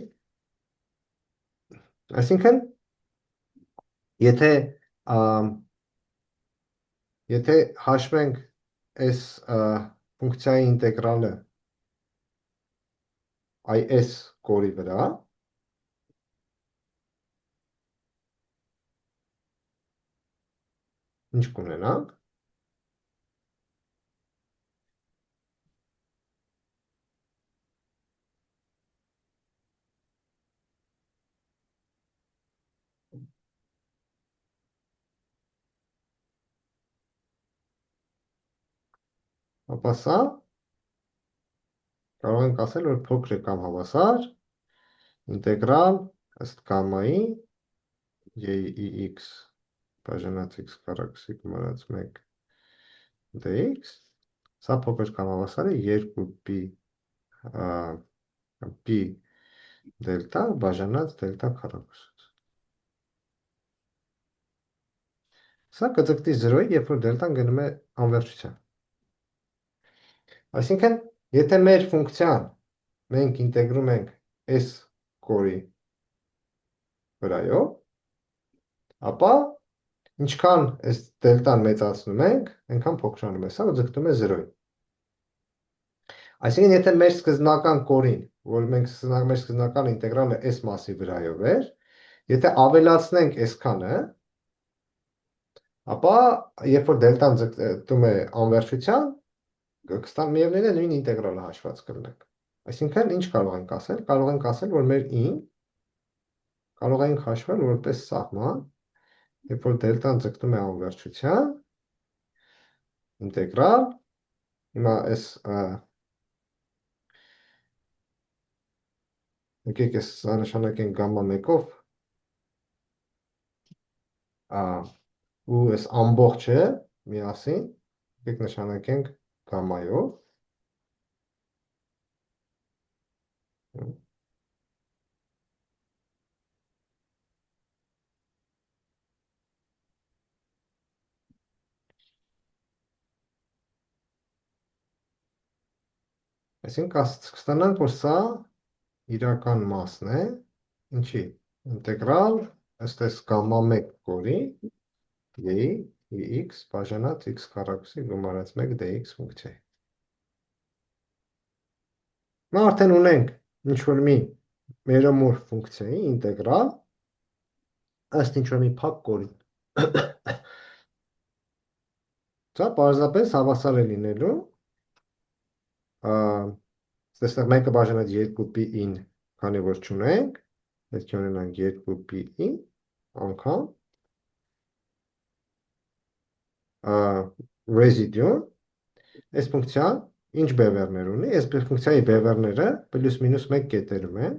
Այսինքն, եթե հաշվենք այս ֆունկցիայի ինտեգրալը այս կորի վրա, ինչ կունենանք։ Ապա սա կարող ենք ասել, որ փոքր է կամ հավասար ինտեգրալ ըստ գամմայի x բաժանած x քառակուսի գումարած 1 dx, սա փոքր կամ հավասար է 2p p դելտա բաժանած դելտա քառակուսից։ Սա կձգտի 0-ի, երբ որ դելտան գնում է անվերջության։ Այսինքն, եթե մեր ֆունկցիան մենք ինտեգրում ենք այս կորի վրայով, ապա ինչքան այս դելտան մեծացնում ենք, այնքան փոքրանում է սա ու ձգտում է 0-ի։ Այսինքն, եթե մեր սկզբնական կորին, որ մենք մեր սկզբնական ինտեգրալը այս մասի վրայով էր, եթե ավելացնենք այսքանը, ապա երբ որ դելտան ձգտում է անվերջության, կստան միևնույն է նույն ինտեգրալը հաշված կլինենք։ Այսինքն, ինչ կարող ենք ասել։ Կարող ենք ասել, որ մեր in կարող ենք հաշվել որպես սահման, երբ որ դելտան ձգտում է անվերջության, ինտեգրալ, հիմա այս եկեք այս նշանակենք գամմա 1-ով, ու այս ամբողջը միասին, եկեք նշանակենք գամմայով։ Այսինքն կստանանք, որ սա իրական մասն է, ինչի, ինտեգրալ, ըստ այս գամմա 1 կորի, x բաժանած x քառակուսի գումարած 1 dx ֆունկցիայի։ Նա արդեն ունենք ինչ-որ մի մերոմոր ֆունկցիայի ինտեգրալ, ըստ ինչ-որ մի փակ կորի։ Սա պարզապես հավասար է լինելու, այստեղ 1-ը բաժանած 2p-ին, քանի որ չունենք, պետք է ունենանք 2p-ի անգամ residuum, այս ֆունկցիան ինչ բևեռներ ունի, այս ֆունկցիայի բևեռները պլյուս մինուս 1 կետերում են,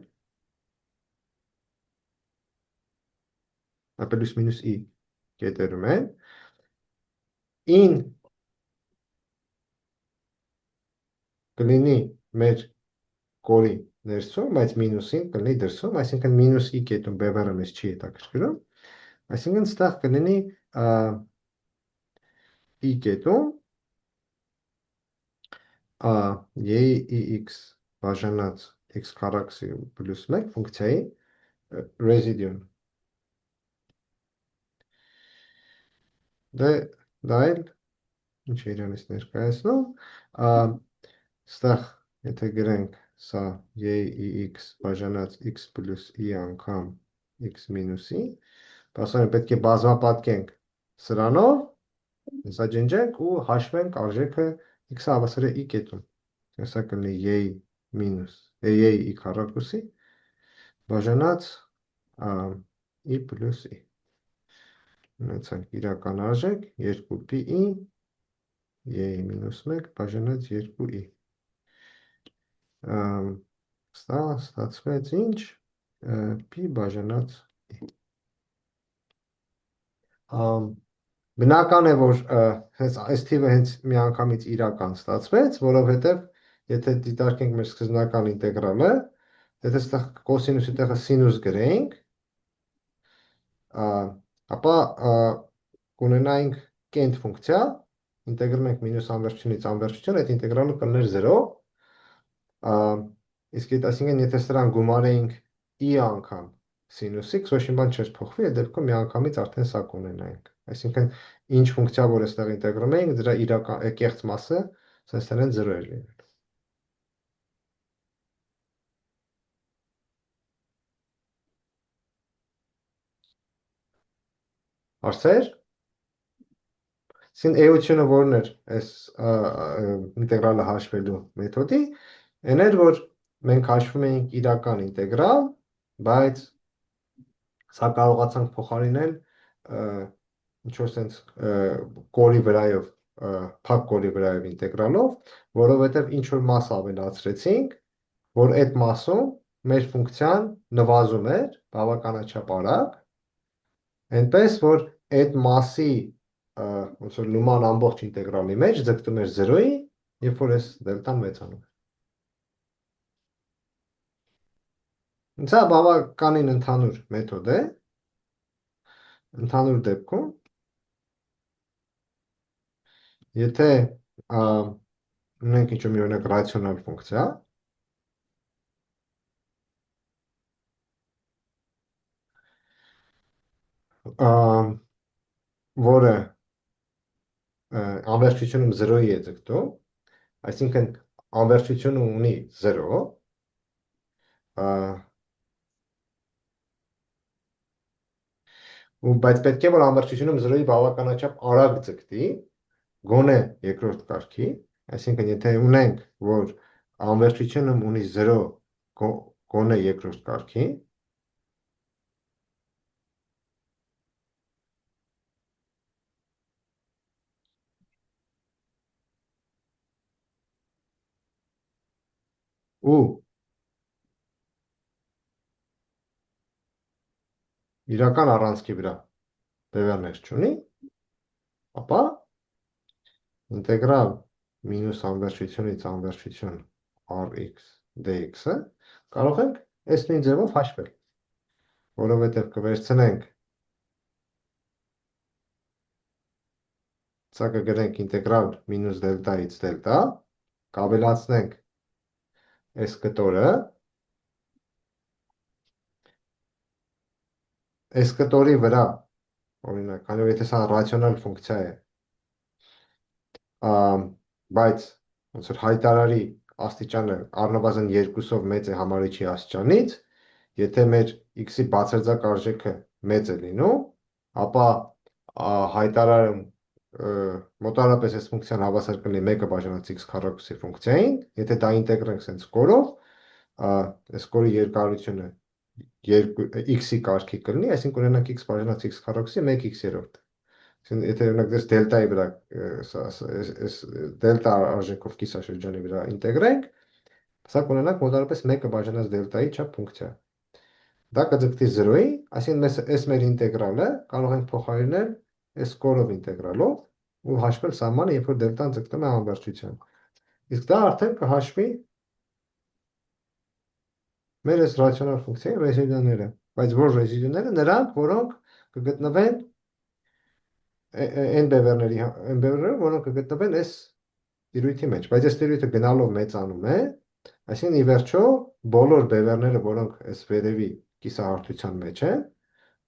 պլյուս մինուս i կետերում են, in կլինի մեր կորի ներսում, բայց մինուսին կլինի դրսում, այսինքն մինուս i կետում բևեռը մեզ չի հետաքրքրում, այսինքն ստեղ կլինի i կետում x բաժանած x քառակուսի պլյուս 1 ֆունկցիայի residuum։ Դա էլ ինչ է իրանից ներկայացնում, ստեղ եթե գրենք սա x բաժանած x պլյուս i անգամ x մինուսի, բասարեն պետք է բազմապատկենք սրանով, հեսա ջնջենք ու հաշվենք արժեքը x-ը հավասար է i կետում, հեսա կլինի a մինուս a քառակուսի, բաժանած i պլյուս i, ունեցանք իրական արժեք 2pi a մինուս 1 բաժանած 2i, ստացվեց ինչ, pi բաժանած i. Բնական է, որ այս թիվը հենց միանգամից իրական ստացվեց, որովհետև եթե դիտարկենք մեր սկզբնական ինտեգրալը, եթե այստեղ կոսինուսի տեղը սինուս գրեինք, ապա կունենայինք կենտ ֆունկցիա, ինտեգրում ենք մինուս անվերջությունից անվերջություն, այդ ինտեգրալը կլներ 0, իսկ այսինքն եթե սրան գումարեինք i անգամ սինուսի, ոչ մի բան չէր փոխվի, այդ դեպքում միանգամից արդեն սա կունենայինք։ Այսինքն ինչ ֆունկցիա, որ այստեղ ինտեգրում էինք, դրա իրական կեղծ մասը սենսերեն 0 էր լինել։ Հարցեր։ Այսինքն էությունը որն էր այս ինտեգրալը հաշվելու մեթոդի, այն էր, որ մենք հաշվում էինք իրական ինտեգրալ, բայց սա կարողացանք փոխարինել ինչ-որ sense կորի վրայով, փակ կորի վրայով ինտեգրալով, որովհետև ինչ-որ մաս ավելացրեցինք, որ այդ մասում մեր ֆունկցիան նվազում էր բավականաչափ արագ, այնպես որ այդ մասի ոնց որ նման ամբողջ ինտեգրալի մեջ ձգտում էր 0-ի, երբ որ այս դելտան մեծանում է։ Սա բավականին ընդհանուր մեթոդ է, ընդհանուր դեպքում, եթե ունենք ինչ-որ մի օրինակ ռացիոնալ ֆունկցիա, որը անվերջությունում 0-ի է ձգտում, այսինքն անվերջությունը ունի 0, բայց պետք է որ անվերջությունում 0-ի բավականաչափ արագ ձգտի, գոնե երկրորդ կարգի, այսինքն եթե ունենք, որ անվերջությունում ունի 0 գոնե երկրորդ կարգի, ու իրական առանցքի վրա բևեռներ չունի, ապա ինտեգրալ մինուս անվերջությունից անվերջություն rx dx-ը կարող ենք այս նույն ձևով հաշվել, որովհետև կվերցնենք, սա կգրենք ինտեգրալ մինուս դելտայից դելտա, կավելացնենք այս կտորը, այս կտորի վրա, օրինակ, քանի որ եթե սա ռացիոնալ ֆունկցիա է, բայց ոնց որ հայտարարի աստիճանը առնվազն 2-ով մեծ է համարիչի աստիճանից, եթե մեր x-ի բացարձակ արժեքը մեծ է լինում, ապա հայտարարում մոտավորապես այս ֆունկցիան հավասար կլինի 1 բաժանած x քառակուսի ֆունկցիային, եթե դա ինտեգրենք sense կորով, այս կորի երկարությունը x-ի կարգի կլինի, այսինքն ունենանք x բաժանած x քառակուսի 1x-երորդ։ Եթե օրինակ դες դելտայի վրա այս դելտա արժեքով կիսաշրջանի վրա ինտեգրենք, սա կունենանք մոտավորապես 1 բաժանած դելտայի չափ ֆունկցիա։ Դա կձգտի 0-ի, այսինքն այս մեր ինտեգրալը կարող ենք փոխարինել այս կորով ինտեգրալով ու հաշվել սահմանը, երբ որ դելտան ձգտում է անվերջության։ Իսկ դա արդեն կհաշվի մեր այս ռացիոնալ ֆունկցիայի ռեզիդուները, բայց որ ռեզիդուները նրանք, որոնք կգտնվեն n բևեռները, որոնք կգտնվեն այս տիրույթի մեջ, բայց այս տիրույթը գնալով մեծանում է, այսինքն ի վերջո բոլոր բևեռները, որոնք այս վերևի կիսահարթության մեջ են,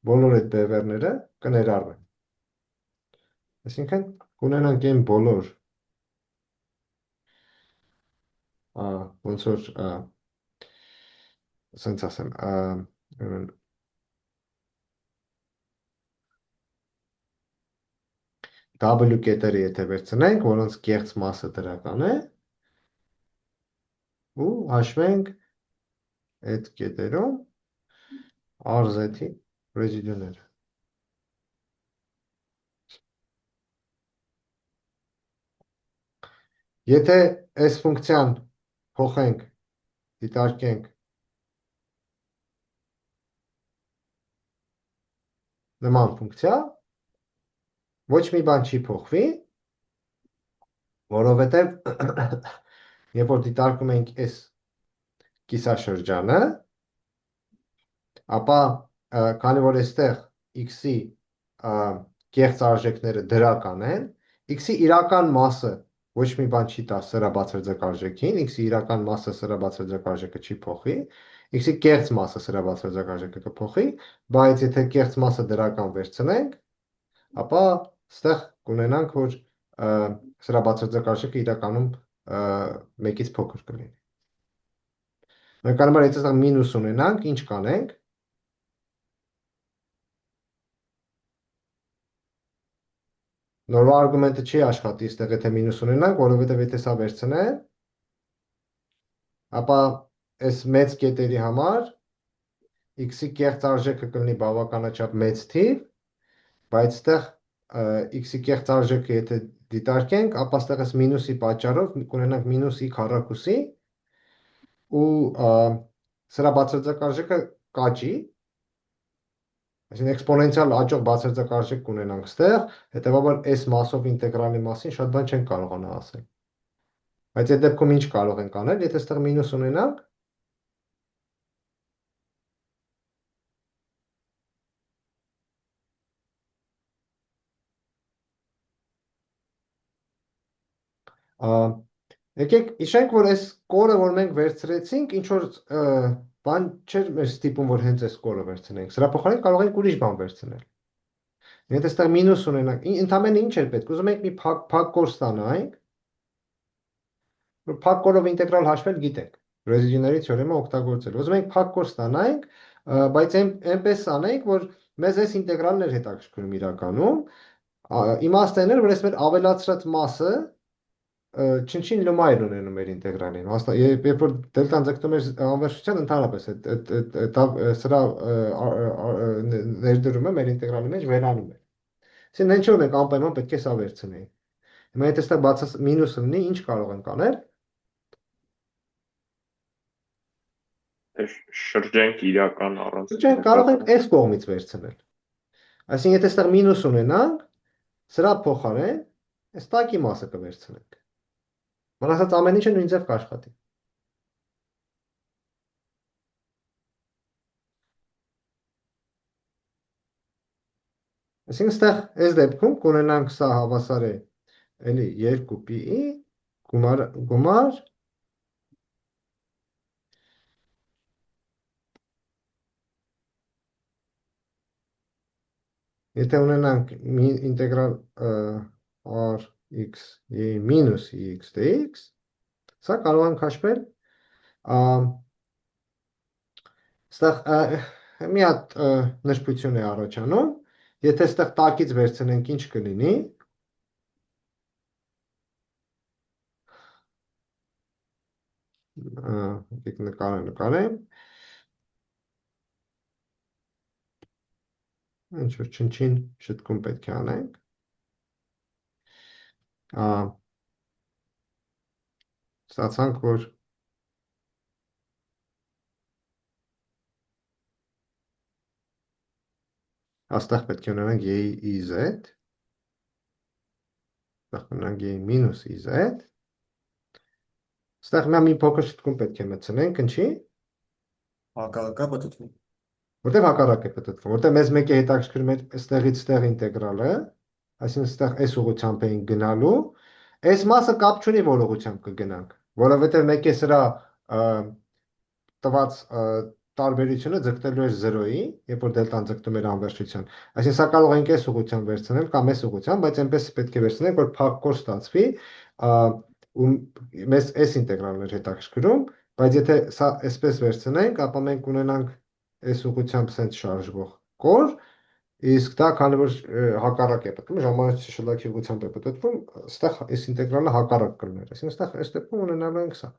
բոլոր այդ բևեռները կներառվեն։ Այսինքն կունենանք այն բոլոր ոնց որ ասեմ, W կետերը եթե վերցնենք, որոնց կեղծ մասը դրական է, ու հաշվենք այդ կետերում RZ-ի ռեզիդուները։ Եթե այս ֆունկցիան փոխենք, դիտարկենք նման ֆունկցիա, ոչ մի բան չի փոխվի, որովհետև երբ որ դիտարկում ենք այս կիսաշրջանը, ապա քանի որ այստեղ x-ի կեղծ արժեքները դրական են, x-ի իրական մասը ոչ մի բան չի տա սրա բացարձակ արժեքին, x-ի իրական մասը սրա բացարձակ արժեքը չի փոխի, x-ի կեղծ մասը սրա բացարձակ արժեքը կփոխի, բայց եթե կեղծ մասը դրական վերցնենք, ապա այստեղ կունենանք, որ սրա բացարձակ արժեքը իրականում 1-ից փոքր կլինի։ Նկարաբար եթե այստեղ մինուս ունենանք, ինչ կանենք։ Նորմալ արգումենտը չի աշխատի, այստեղ եթե մինուս ունենանք, որովհետև եթե սա վերցնենք, ապա այս մեծ կետերի համար x-ի կեղծ արժեքը կլինի բավականաչափ մեծ թիվ, բայց այստեղ x-ի կեղծ արժեքը եթե դիտարկենք, ապա այստեղ այս մինուսի պատճառով կունենանք մինուս i քառակուսի ու սրա բացարձակ արժեքը կաճի, այսինքն էքսպոնենցիալ աճող բացարձակ արժեք կունենանք այստեղ, հետևաբար այս մասով ինտեգրալի մասին շատ բան չենք կարողանա ասել։ Բայց այդ դեպքում ինչ կարող ենք անել, եթե այստեղ մինուս ունենանք, եկեք իշենք, որ այս կորը, որ մենք վերցրեցինք, ինչ որ բան չէր մեր ստիպում, որ հենց այս կորը վերցնենք։ Սրա փոխարեն կարող ենք ուրիշ բան վերցնել։ Եթե այստեղ մինուս ունենանք, ընդամենը ինչ էր պետք։ Ուզում ենք մի փակ կոր ստանանք, որ փակ կորով ինտեգրալ հաշվել գիտենք։ Ռեզիդուների թեորեմը օգտագործել։ Ուզում ենք փակ կոր ստանանք, բայց այնպես անենք, որ մեզ այս ինտեգրալն էր հետաքրքրում իրականում։ Իմաստը այն էր, որ այս մեր ավելացրած մասը չնչին լմա էր ունենում մեր ինտեգրալին։ Երբ որ դելտան ձգտում էր անվերջության, ընդհանրապես սրա ներդրումը մեր ինտեգրալի մեջ վերանում էր։ Այսինքն ինչ որ մենք անպայման պետք է սա վերցնենք։ Հիմա եթե ստա բացած մինուս լինի, ինչ կարող ենք անել։ Շրջենք իրական առանց։ Շրջենք կարող ենք այս կողմից վերցնել։ Այսինքն եթե ստեղ մինուս ունենանք, սրա փոխարեն այս տակի մասը կվերցնենք։ Մնացած ամեն ինչը նույն ձև կաշխատի։ Այսինքն ստեղ այս դեպքում կունենանք սա հավասար է էլի 2pi գումար եթե ունենանք ինտեգրալ rx մինուս x dx, սա կարող ենք հաշվել այստեղ մի հատ նշբություն է առաջանում, եթե այստեղ տակից վերցնենք ինչ կլինի, եկեք նկարեմ, ինչ որ չնչին շտկում պետք է անենք, ստացանք, որ այստեղ պետք է ունենանք y-ի z, այստեղ ունենանք y մինուս iz, այստեղ մի փոքր շտկում պետք է մտցնենք, ինչի՞։ Հակառակը պատտվում։ Որտեղ հակառակ է պատտվում, որտեղ մեզ մեկ է հետաքրքրում է այստեղից ստեղ ինտեգրալը, այսինքն այստեղ այս ուղղությամբ էինք գնալու, այս մասը կապ չունի, որ ուղղությամբ կգնանք, որովհետև մեկ է սրա տված տարբերությունը ձգտելու էր 0-ի, երբ որ դելտան ձգտում էր անվերջության։ Այսինքն սա կարող ենք այս ուղղությամբ վերցնել կամ այս ուղղությամբ, բայց այնպես պետք է վերցնենք, որ փակ կոր ստացվի, ու մեզ այս ինտեգրալն էր հետաքրքրում, բայց եթե սա այսպես վերցնենք, ապա մենք ունենանք այս ուղղությամբ սենց շարժվող կոր, Իսկ դա քանի որ հակառակ է պատմում, ժամանակ շլակի ուղղությամբ է պատմում, այստեղ այս ինտեգրալը հակառակ կլներ։ Այսինքն այստեղ այս դեպքում ունենալու ենք սա։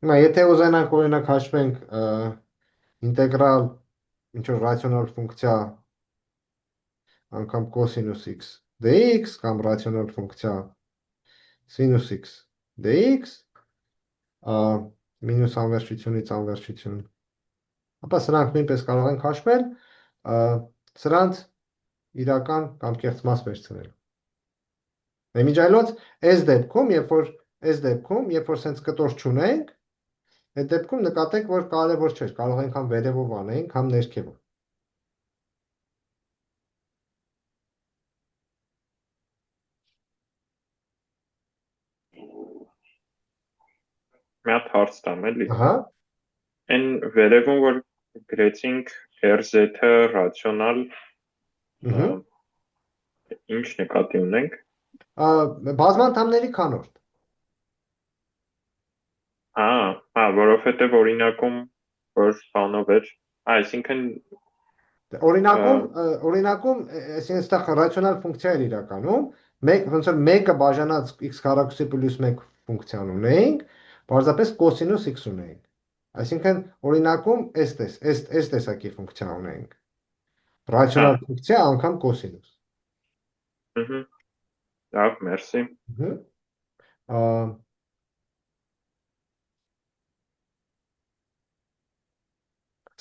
Հիմա եթե ուզենանք օրինակ հաշվենք ինտեգրալ ինչ որ ռացիոնալ ֆունկցիա անգամ կոսինուս x dx կամ ռացիոնալ ֆունկցիա սինուս x dx մինուս անվերջությունից անվերջություն, ապա սրանք նույնպես կարող ենք հաշվել սրանց իրական կամ կեղծ մաս վերցնել։ Միջայլոց այս դեպքում, երբ որ սենց կտոր չունենք, այդ դեպքում նկատեք, որ կարևոր չէ, կարող ենք համ վերևով անենք, համ ներքևով։ Մի հատ հարց տամ էլի։ Ահա, Այն վերևում որ գրեցինք RZ-ը ռացիոնալ, ինչ նկատի ունենք։ բազմանդամների քանորդ։ Որովհետև օրինակում որ բանով էր, այսինքն Օրինակում, այսինքն այստեղ ռացիոնալ ֆունկցիա էր իրականում, ոնց որ մեկը բաժանած x քառակուսի պլյուս 1 ֆունկցիան ունեինք, պարզապես կոսինուս x ունեինք։ Այսինքն օրինակում այս տեսակի ֆունկցիա ունեինք։ Ռացիոնալ ֆունկցիա անգամ կոսինուս։ Լավ, մերսի։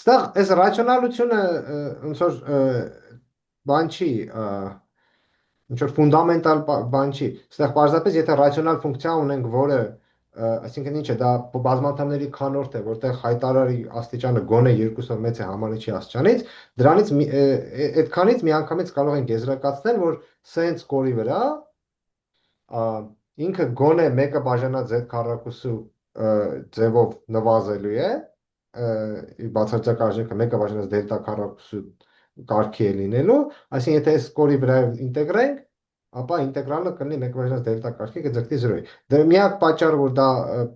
Այստեղ այս ռացիոնալությունը ոնց որ բան չի, ինչ որ ֆունդամենտալ բան չի։ Այստեղ պարզապես եթե ռացիոնալ ֆունկցիա ունենք, որը այսինքն ինչ է, դա բազմանդամների քանորդ է, որտեղ հայտարարի աստիճանը գոնե 2-ով մեծ է համարիչի աստիճանից, դրանից այդքանից միանգամից կարող ենք եզրակացնել, որ սենց կորի վրա ինքը գոնե մեկը բաժանած z քառակուսու ձևով նվազելու է, բացարձակ արժեքը մեկը բաժանած դելտա քառակուսու կարգի է լինելու, այսինքն եթե այս կորի վրա ինտեգրենք, ապա ինտեգրալը կլինի 1 բաժանած դելտա կարգի կձգտի 0-ի։ Դե միակ պատճառը, որ դա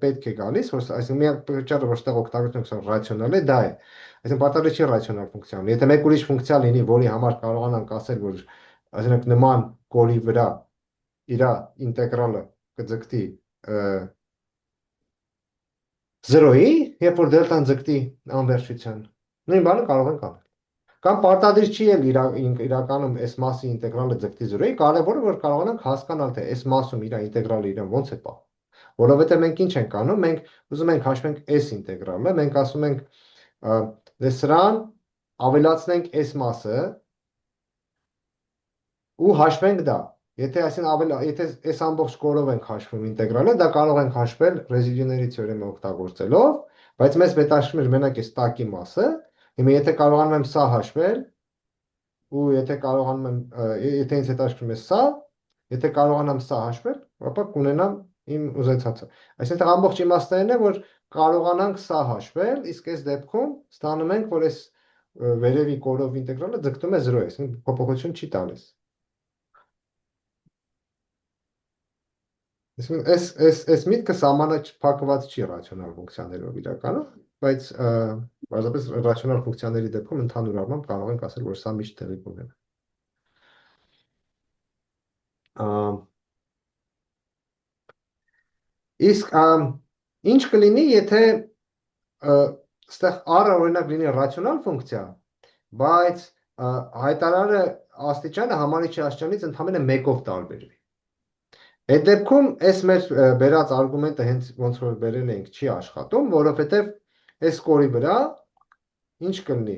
պետք է գալիս, այսինքն միակ պատճառը, որ ստեղ օգտագործում ենք ռացիոնալ է, դա է։ Այսինքն պարտադիր չի ռացիոնալ ֆունկցիա ունի։ Եթե մեկ ուրիշ ֆունկցիա լինի, որի համար կարողանանք ասել, որ այսինքն նման կորի վրա իր ինտեգրալը կձգտի 0-ի, երբ որ դելտան ձգտի անվերջության, նույն բանը կարող ենք անել։ Կամ պարտադիր չի էլ իրականում այս մասի ինտեգրալը ձգտի 0-ի, կարևորը որ կարողանանք հասկանալ, թե այս մասում իր ինտեգրալը իրեն ոնց է պահում։ Որովհետև մենք ինչ ենք անում, մենք ուզում ենք հաշվենք այս ինտեգրալը, մենք ասում ենք դե սրան ավելացնենք այս մասը ու հաշվենք դա։ Եթե եթե այս ամբողջ կորով ենք հաշվում ինտեգրալը, դա կարող ենք հաշվել ռեզիդյուների թեորեմը օգտագործելով, բայց մեզ հետաքրքրում է մենակ այս տակի մասը։ Հիմա եթե կարողանում եմ սա հաշվել, ու եթե կարողանում եմ, եթե ինձ հետաքրքրում է սա, եթե կարողանամ սա հաշվել, ապա կունենամ իմ ուզեցածը։ Այսինքն ամբողջ իմաստը այն է, որ կարողանանք սա հաշվել, իսկ այս դեպքում ստանում ենք, որ այս վերևի կորով ինտեգրալը ձգտում է 0-ի, այսինքն փոփոխություն չի տալիս։ Այս միտքը սահմանափակված չի ռացիոնալ ֆունկցիաներով իրականում, բայց պարզապես ռացիոնալ ֆունկցիաների դեպքում ընդհանուր առմամբ կարող ենք ասել, որ սա միշտ տեղի կունենա։ Իսկ ինչ կլինի, եթե այստեղ r-ը օրինակ լինի ռացիոնալ ֆունկցիա, բայց հայտարարը աստիճանը համարիչի աստիճանից ընդամենը 1-ով տարբերվի։ Այդ դեպքում այս մեր բերած արգումենտը հենց ոնց որ բերել ենք չի աշխատում, որովհետև այս կորի վրա ինչ կլինի,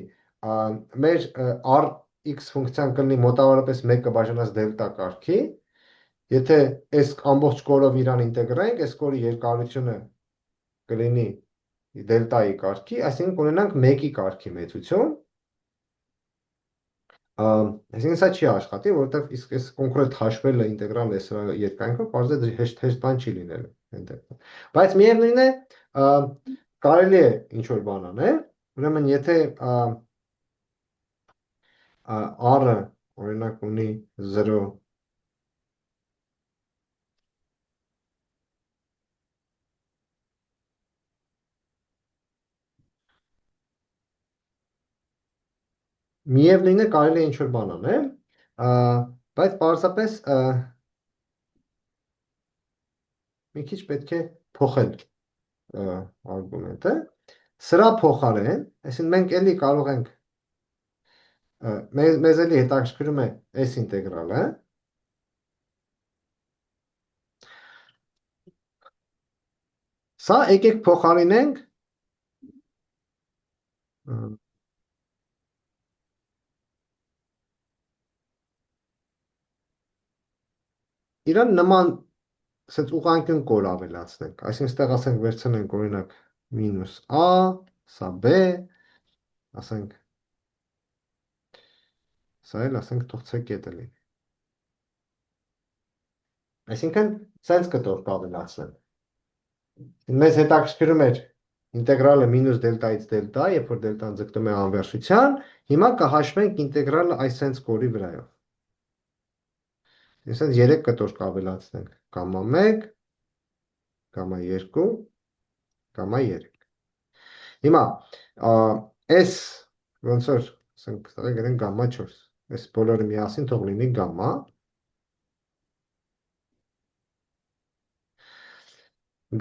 մեր rx ֆունկցիան կլինի մոտավորապես 1-ը բաժանած դելտա կարգի, եթե այս ամբողջ կորով իրան ինտեգրենք, այս կորի երկարությունը կլինի դելտայի կարգի, այսինքն կունենանք 1-ի կարգի մեծություն, այսինքն սա չի աշխատի, որովհետև իսկ այս կոնկրետ հաշվելը ինտեգրալ է սրա երկայնքով, պարզապես հեշտ բան չի լինելու այն դեպքում։ Բայց միևնույն է, կարելի է ինչ-որ բան անել, ուրեմն եթե r-ը օրինակ ունի 0, Միևնույնն է կարելի է ինչ-որ բան անել, բայց պարզապես մի քիչ պետք է փոխել արգումենտը։ Սրա փոխարեն, այսինքն մենք էլի կարող ենք մեզ էլի հետաքրքրում է այս ինտեգրալը։ Սա եկեք փոխարինենք իրան նման ասենց ուղղանկյուն կոր ավելացնենք, այսինքն ստեղ ասենք վերցնենք օրինակ մինուս a, սա b, ասենք սա էլ ասենք թող c կետը լինի։ Այսինքն սենց կտոր կավելացնենք։ Մեզ հետաքրքրում էր ինտեգրալը մինուս դելտայից դելտա, երբ որ դելտան ձգտում է անվերջության, հիմա կհաշվենք ինտեգրալը այս սենց կորի վրայով։ Այսինքն 3 կտոր կավելացնենք, գամմա 1, գամմա 2, գամմա 3։ Հիմա այս ոնց որ ասենք գրենք գամմա 4, այս բոլորը միասին թող լինի գամմա։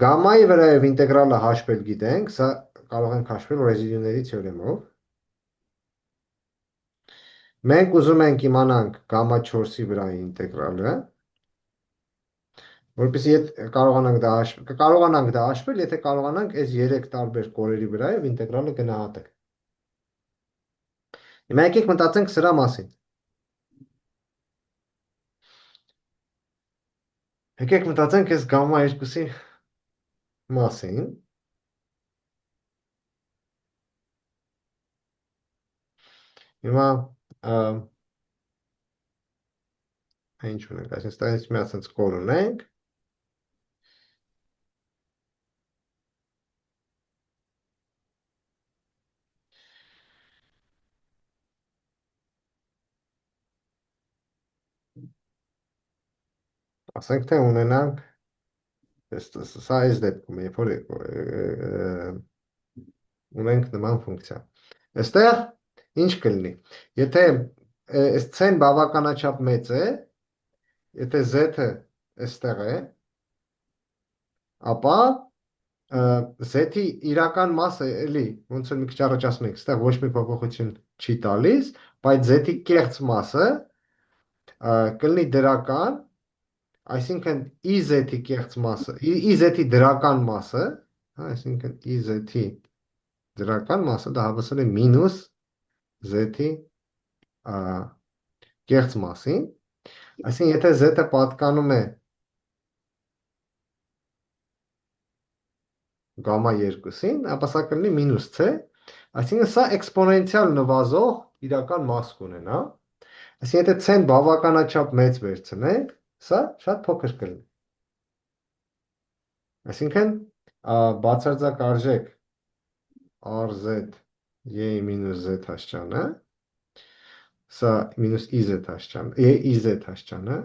Գամմայի վրայով ինտեգրալը հաշվել գիտենք, սա կարող ենք հաշվել ռեզիդյուների թեորեմով։ Մենք ուզում ենք իմանանք գամմա 4-ի վրայի ինտեգրալը, որպեսզի կարողանանք դա հաշվել, եթե կարողանանք այս 3 տարբեր կորերի վրայով ինտեգրալը գնահատել։ Հիմա եկեք մտածենք սրա մասին։ Եկեք մտածենք այս գամմա 2-ի մասին։ Հիմա ինչ ունենք, այսինքն մի ասենց կոր ունենք։ Ասենք թե ունենանք սա այս դեպքում, երբ որ ունենք նման ֆունկցիա։ Այստեղ ինչ կլինի։ Եթե այս c-ն բավականաչափ մեծ է, եթե z-ը այստեղ է, ապա z-ի իրական մասը էլի, ոնց որ մի քիչ առաջ ասում ենք, այստեղ ոչ մի փոփոխություն չի տալիս, բայց z-ի կեղծ մասը կլինի դրական, այսինքն iz-ի կեղծ մասը, iz-ի դրական մասը, այսինքն iz-ի դրական մասը դա հավասար է մինուս z-ի կեղծ մասին, այսինքն եթե z-ը պատկանում է գամմա 2-ին, ապա սա կլինի մինուս c, այսինքն սա էքսպոնենցիալ նվազող իրական մաս կունենա, այսինքն եթե c-ն բավականաչափ մեծ վերցնենք, սա շատ փոքր կլինի։ Այսինքն բացարձակ արժեք rz y մինուս z հասճանը, սա մինուս iz հասճանը,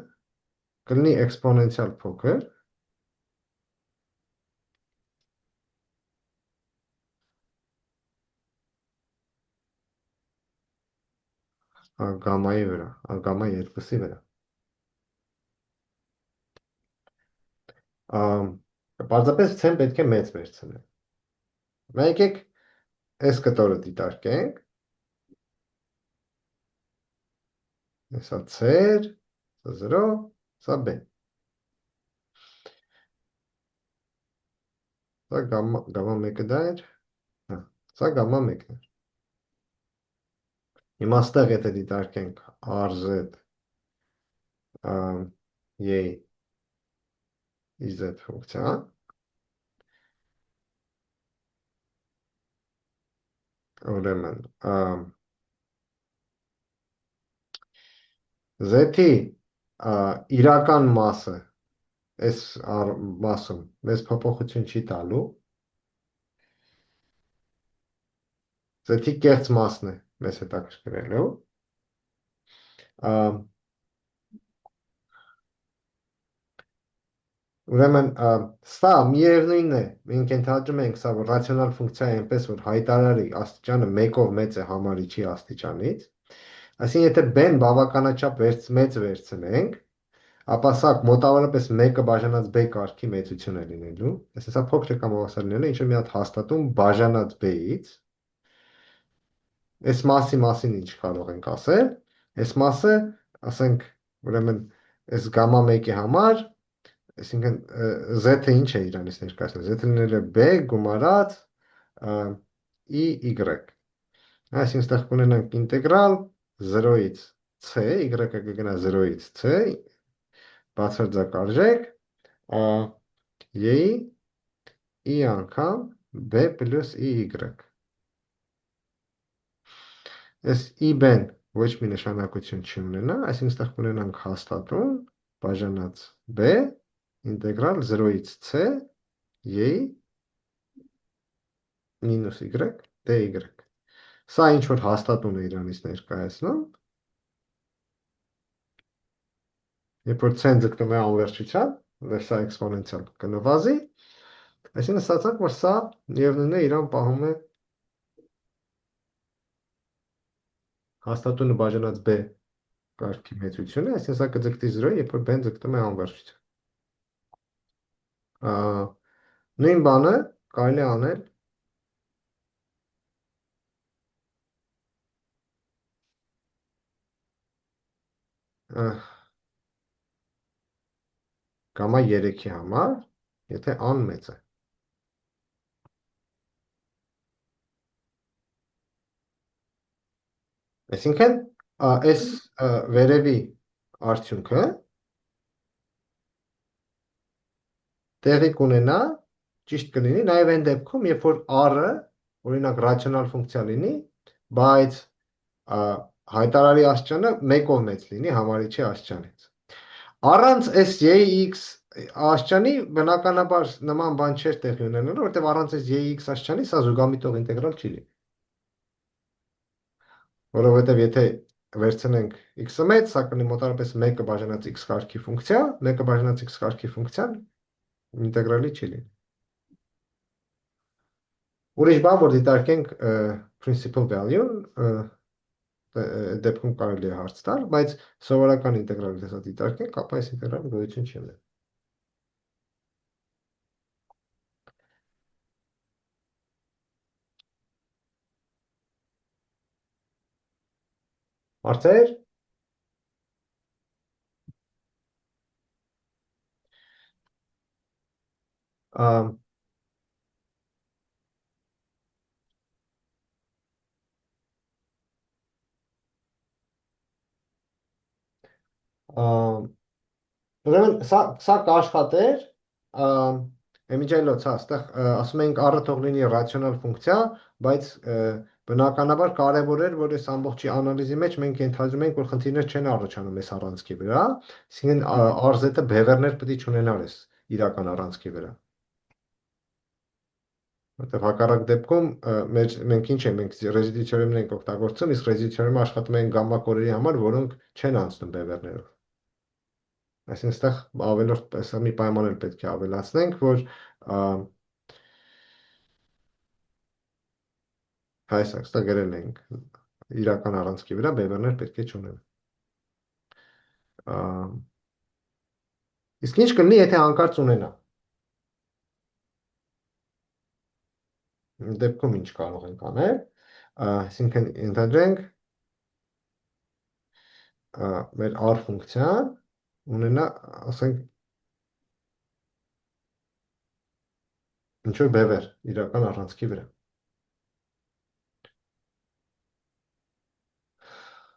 կլինի էքսպոնենցիալ փոքր, գամմայի վրա, գամմա 2-ի վրա։ Պարզապես c-ն պետք է մեծ վերցնել։ Մենք եկեք այս կտորը դիտարկենք։ Սա c-էր, սա 0, սա b։ Սա գամմա 1-ը դա էր, սա գամմա 1-ն էր։ Հիմա ստեղ եթե դիտարկենք rz y iz ֆունկցիա, ուրեմն z-ի իրական մասը այս մասում մեզ փոփոխություն չի տալու, z-ի կեղծ մասն է մեզ հետաքրքրելու, ուրեմն սա միևնույնն է, մենք ենթադրում ենք սա որ ռացիոնալ ֆունկցիա է այնպես որ հայտարարի աստիճանը 1-ով մեծ է համարիչի աստիճանից, Այսինքն եթե b-ն բավականաչափ մեծ վերցնենք, ապա սա մոտավորապես 1-ը բաժանած b կարգի մեծություն է լինելու։ Այսինքն սա փոքր կամ հավասար լինելու, ինչ որ մի հատ հաստատում բաժանած b-ից։ Այս մասին ինչ կարող ենք ասել։ Այս մասը, ասենք, ուրեմն այս գամմա 1-ի համար, այսինքն z-ը ինչ է իրանից ներկայացնում։ Z-ը լինել է b գումարած y։ Այսինքն ստեղ կունենանք ինտեգրալ 0-ից c, y-ը կգնա 0-ից c, բացարձակ արժեք y անգամ b պլյուս y։ Այս y-ն ոչ մի նշանակություն չի ունենա, այսինքն ստեղ կունենանք հաստատում բաժանած b ինտեգրալ 0-ից c y մինուս y dy։ Սա ինչ որ հաստատուն է իրանից ներկայացնում։ Երբ որ c-ն ձգտում է անվերջության, սա էքսպոնենցիալ կնվազի, այսինքն ստացանք, որ սա միևնույն է իրան պահում է հաստատունը բաժանած b կարգի մեծությունը, այսինքն սա կձգտի 0, երբ որ b-ն ձգտում է անվերջության։ Նույն բանը կարելի է անել գամմա 3-ի համար, եթե ան մեծ է։ Այսինքն, այս վերևի արդյունքը տեղի կունենա, ճիշտ կլինի, նաև այն դեպքում, երբ որ r-ը, օրինակ, ռացիոնալ ֆունկցիա լինի, բայց հայտարարի աստիճանը 1-ով մեծ լինի համարիչի աստիճանից։ Առանց այս yx աստիճանի բնականաբար նման բան չէր տեղի ունենալու, որտեղ առանց այս yx աստիճանի սա զուգամիտող ինտեգրալ չի լինի։ Որովհետև եթե վերցնենք x-ը մեծ, սա կլինի մոտավորապես 1-ը բաժանած x կարգի ֆունկցիա, 1-ը բաժանած x կարգի ֆունկցիան ինտեգրալի չի լինի։ Ուրիշ բան, որ դիտարկենք principal value-ն, դեպքում կարելի է հարց տալ, բայց սովորական ինտեգրալի տեսա դիտարկենք, ապա այս ինտեգրալը գոյություն չի ունենա։ Հարցեր։ Ուրեմն սա կաշխատեր, Էմիջայլոց, հա, այստեղ ասում ենք r-ը թող լինի ռացիոնալ ֆունկցիա, բայց բնականաբար կարևոր էր, որ այս ամբողջի անալիզի մեջ մենք ենթադրում ենք, որ խնդիրներ չեն առաջանում այս առանցքի վրա, այսինքն RZ-ը բևեռներ պետք է չունենար այս իրական առանցքի վրա։ Որտեղ հակառակ դեպքում մենք ինչ ենք, մենք ռեզիդու թեորեմն ենք օգտագործում, իսկ ռեզիդու թեորեմը աշխատում են գամմա կորերի համար, որոնք չեն անցնում բևեռներով։ Այսինքն այստեղ ավելորդ հեսա մի պայման էլ պետք է ավելացնենք, որ հայս այստեղ գրել ենք իրական առանցքի վրա բևեռներ պետք է չունեն։ Իսկ ինչ կլինի, եթե հանկարծ ունենա։ Դեպքում ինչ կարող ենք անել, այսինքն ենթադրենք մեր r ֆունկցիան ունենա, ասենք, ինչ-որ բևեռ իրական առանցքի վրա։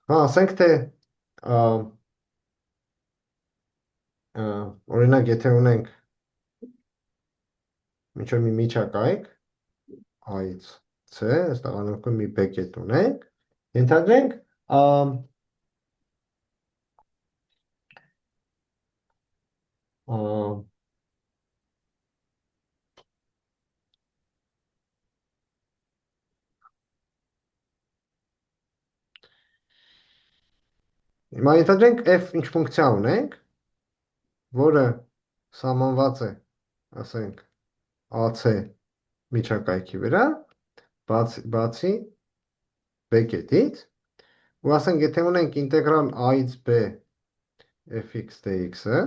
Հա, ասենք թե օրինակ, եթե ունենք ինչ-որ մի միջակայք a-ից c, այստեղ անորքում մի b կետ ունենք, ենթադրենք հիմա ենթադրենք f ինչ ֆունկցիա ունենք, որը սահմանված է, ասենք, AC միջակայքի վրա, բացի b կետից, ու ասենք եթե ունենք ինտեգրալ a-ից b fx dx-ը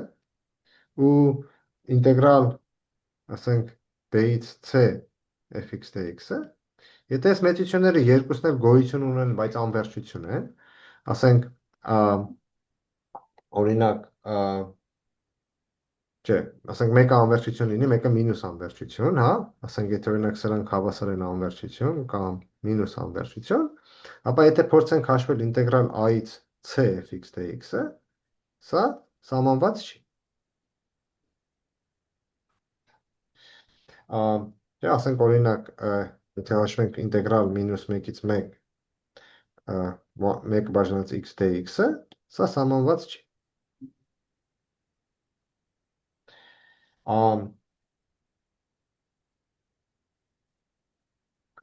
ու ինտեգրալ ասենք b-ից c fx dx-ը, եթե այս մեծությունները երկուսն էլ գոյություն ունեն, բայց անվերջություն են, ասենք օրինակ չէ, ասենք մեկը անվերջություն լինի, մեկը մինուս անվերջություն, հա, ասենք եթե օրինակ սրանք հավասար են անվերջություն կամ մինուս անվերջություն, ապա եթե փորձենք հաշվել ինտեգրալ a-ից c fx dx-ը, սա սահմանված չի։ Չէ, ասենք օրինակ, եթե հաշվենք ինտեգրալ մինուս 1-ից 1 1 բաժանած x dx-ը, սա սահմանված չի։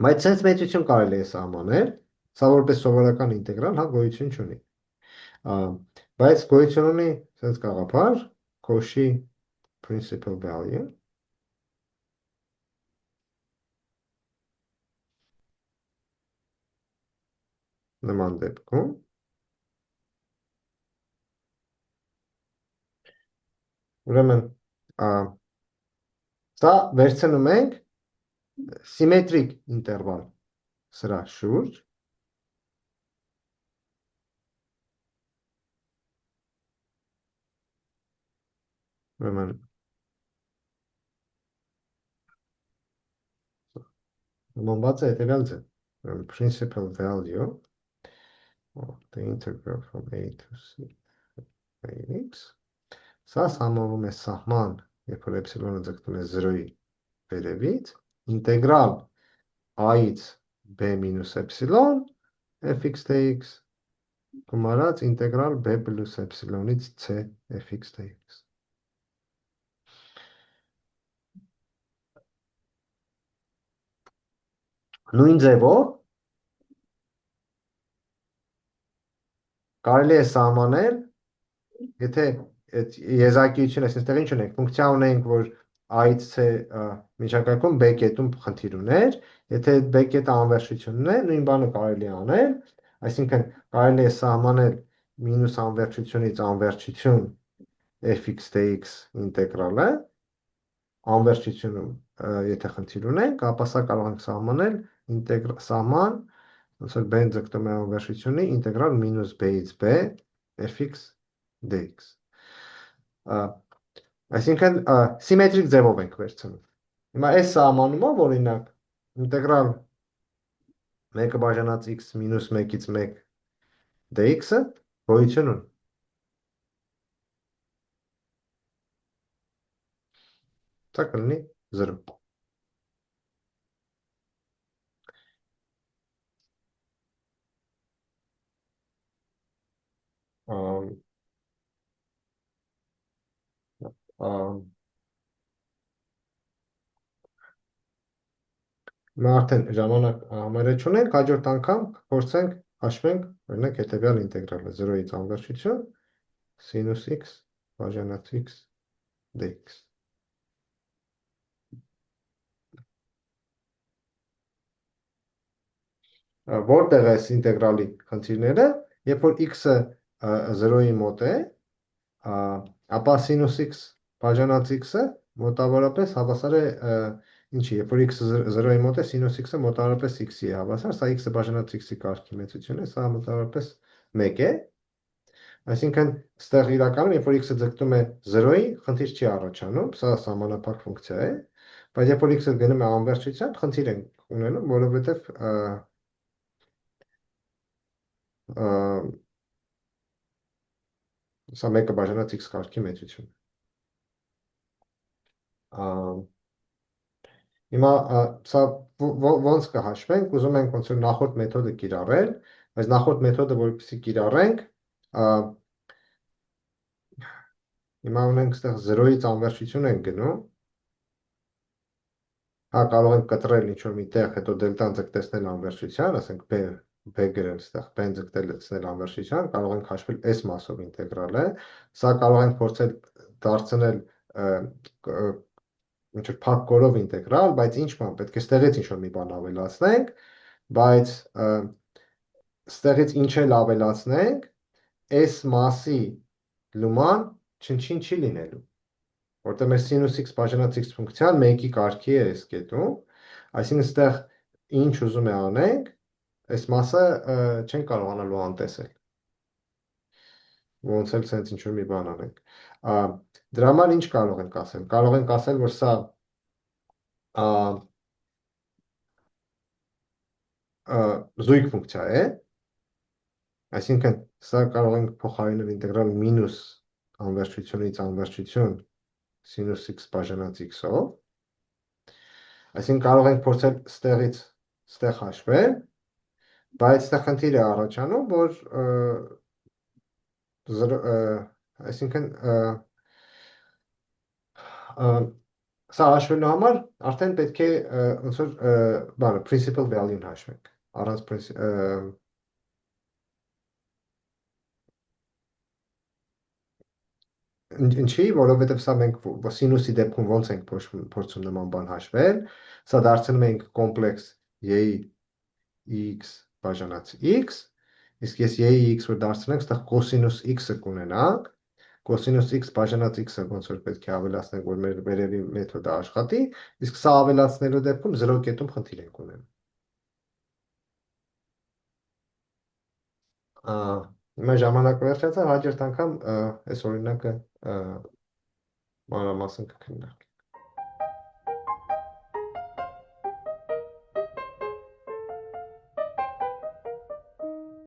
Բայց sense մեծություն կարելի է սահմանել, սա որպես սովորական ինտեգրալ, հա, գոյություն չունի։ Բայց գոյություն ունի sense գաղափար, Cauchy principal value։ Նման դեպքում ուրեմն սա վերցնում ենք սիմետրիկ ինտերվալ սրա շուրջ, ուրեմն նմանված է հետևյալ ձև, principal value of the integral from a to c x, սա սահմանվում է սահման, երբ որ էպսիլոնը ձգտում է 0-ի վերևից, ինտեգրալ a-ից b մինուս էպսիլոն fx dx գումարած ինտեգրալ b պլյուս էպսիլոնից c fx dx։ Նույն ձևով կարելի է սահմանել, եթե եզակիություն ես, այստեղ ինչ ունենք, ֆունկցիա ունենք, որ a-ից c միջակայքում b կետում խնդիր ուներ, եթե b կետը անվերջությունն է, նույն բանը կարելի է անել, այսինքն կարելի է սահմանել մինուս անվերջությունից անվերջություն fx dx ինտեգրալը, անվերջությունում եթե խնդիր ունենք, ապա սա կարող ենք սահմանել սահման, ոնց որ b-ն ձգտում է անվերջությունի, ինտեգրալ մինուս b-ից b fx dx։ Այսինքն սիմետրիկ ձևով ենք վերցնում։ Հիմա այս սահմանումով օրինակ ինտեգրալ 1 բաժանած x մինուս 1-ից 1 dx-ը գոյություն ունի։ Սա կլինի 0։ Մենք արդեն ժամանակ համարը չունենք, հաջորդ անգամ փորձենք հաշվենք, օրինակ հետևյալ ինտեգրալը 0-ից անվերջություն sinus x բաժանած x dx։ Որտեղ է այս ինտեգրալի խնդիրները, երբ որ x-ը 0-ի մոտ է, ապա sinus x բաժանած x-ը մոտավորապես հավասար է ինչի, երբ որ x-ը 0-ի մոտ է, sinus x-ը մոտավորապես x-ի է հավասար, սա x-ը բաժանած x-ի կարգի մեծություն է, սա մոտավորապես 1 է, այսինքն ստեղ իրականում, երբ որ x-ը ձգտում է 0-ի, խնդիր չի առաջանում, սա սահմանափակ ֆունկցիա է, բայց երբ որ x-ը գնում է անվերջության, խնդիր ենք ունենում, որովհետև սա 1-ը բաժանած x կարգի մեծություն։ Հիմա սա ոնց կհաշվենք, ուզում ենք ոնց որ նախորդ մեթոդը կիրառել, բայց նախորդ մեթոդը որպեսզի կիրառենք, հիմա ունենք ստեղ 0-ից անվերջություն ենք գնում, հա կարող ենք կտրել ինչ-որ մի տեղ, հետո դելտան ձգտեցնել անվերջության, ասենք b գրել ստեղ, b-ն ձգտեցնել անվերջության, կարող ենք հաշվել այս մասով ինտեգրալը, սա կարող ենք փորձել դարձնել ինչ-որ փակ կորով ինտեգրալ, բայց ինչ բան, պետք է ստեղից ինչ-որ մի բան ավելացնենք, բայց ստեղից ինչ էլ ավելացնենք, այս մասի լուման չնչին չի լինելու, որտեղ մեր սինուս x բաժանած x ֆունկցիան 1-ի կարգի է այս կետում, այսինքն ստեղ ինչ ուզում է անենք, այս մասը չենք կարողանալու անտեսել, ոնց էլ սենց ինչ-որ մի բան անենք, դրա համար ինչ կարող ենք ասել, կարող ենք ասել, որ սա զույգ ֆունկցիա է, այսինքն սա կարող ենք փոխարինել ինտեգրալ մինուս անվերջությունից անվերջություն սինուս x բաժանած x-ով, այսինքն կարող ենք փորձել ստեղից ստեղ հաշվել, բայց ստեղ խնդիր է առաջանում, որ այսինքն սա հաշվելու համար արդեն պետք է ոնց որ բանը principal value-ն հաշվենք, առանց Ինչի, որովհետև սա մենք սինուսի դեպքում ոնց ենք փորձում նման բան հաշվել, սա դարձնում ենք կոմպլեքս y x բաժանած x, իսկ ես y x որ դարձնենք, ստեղ կոսինուս x-ը կունենանք, կոսինուս x բաժանած x-ը ոնց որ պետք է ավելացնենք, որ մեր վերևի մեթոդը աշխատի, իսկ սա ավելացնելու դեպքում 0 կետում խնդիր ենք ունենում։ Հիմա ժամանակը վերջացավ, հաջորդ անգամ այս օրինակը մանրամասն կքննենք։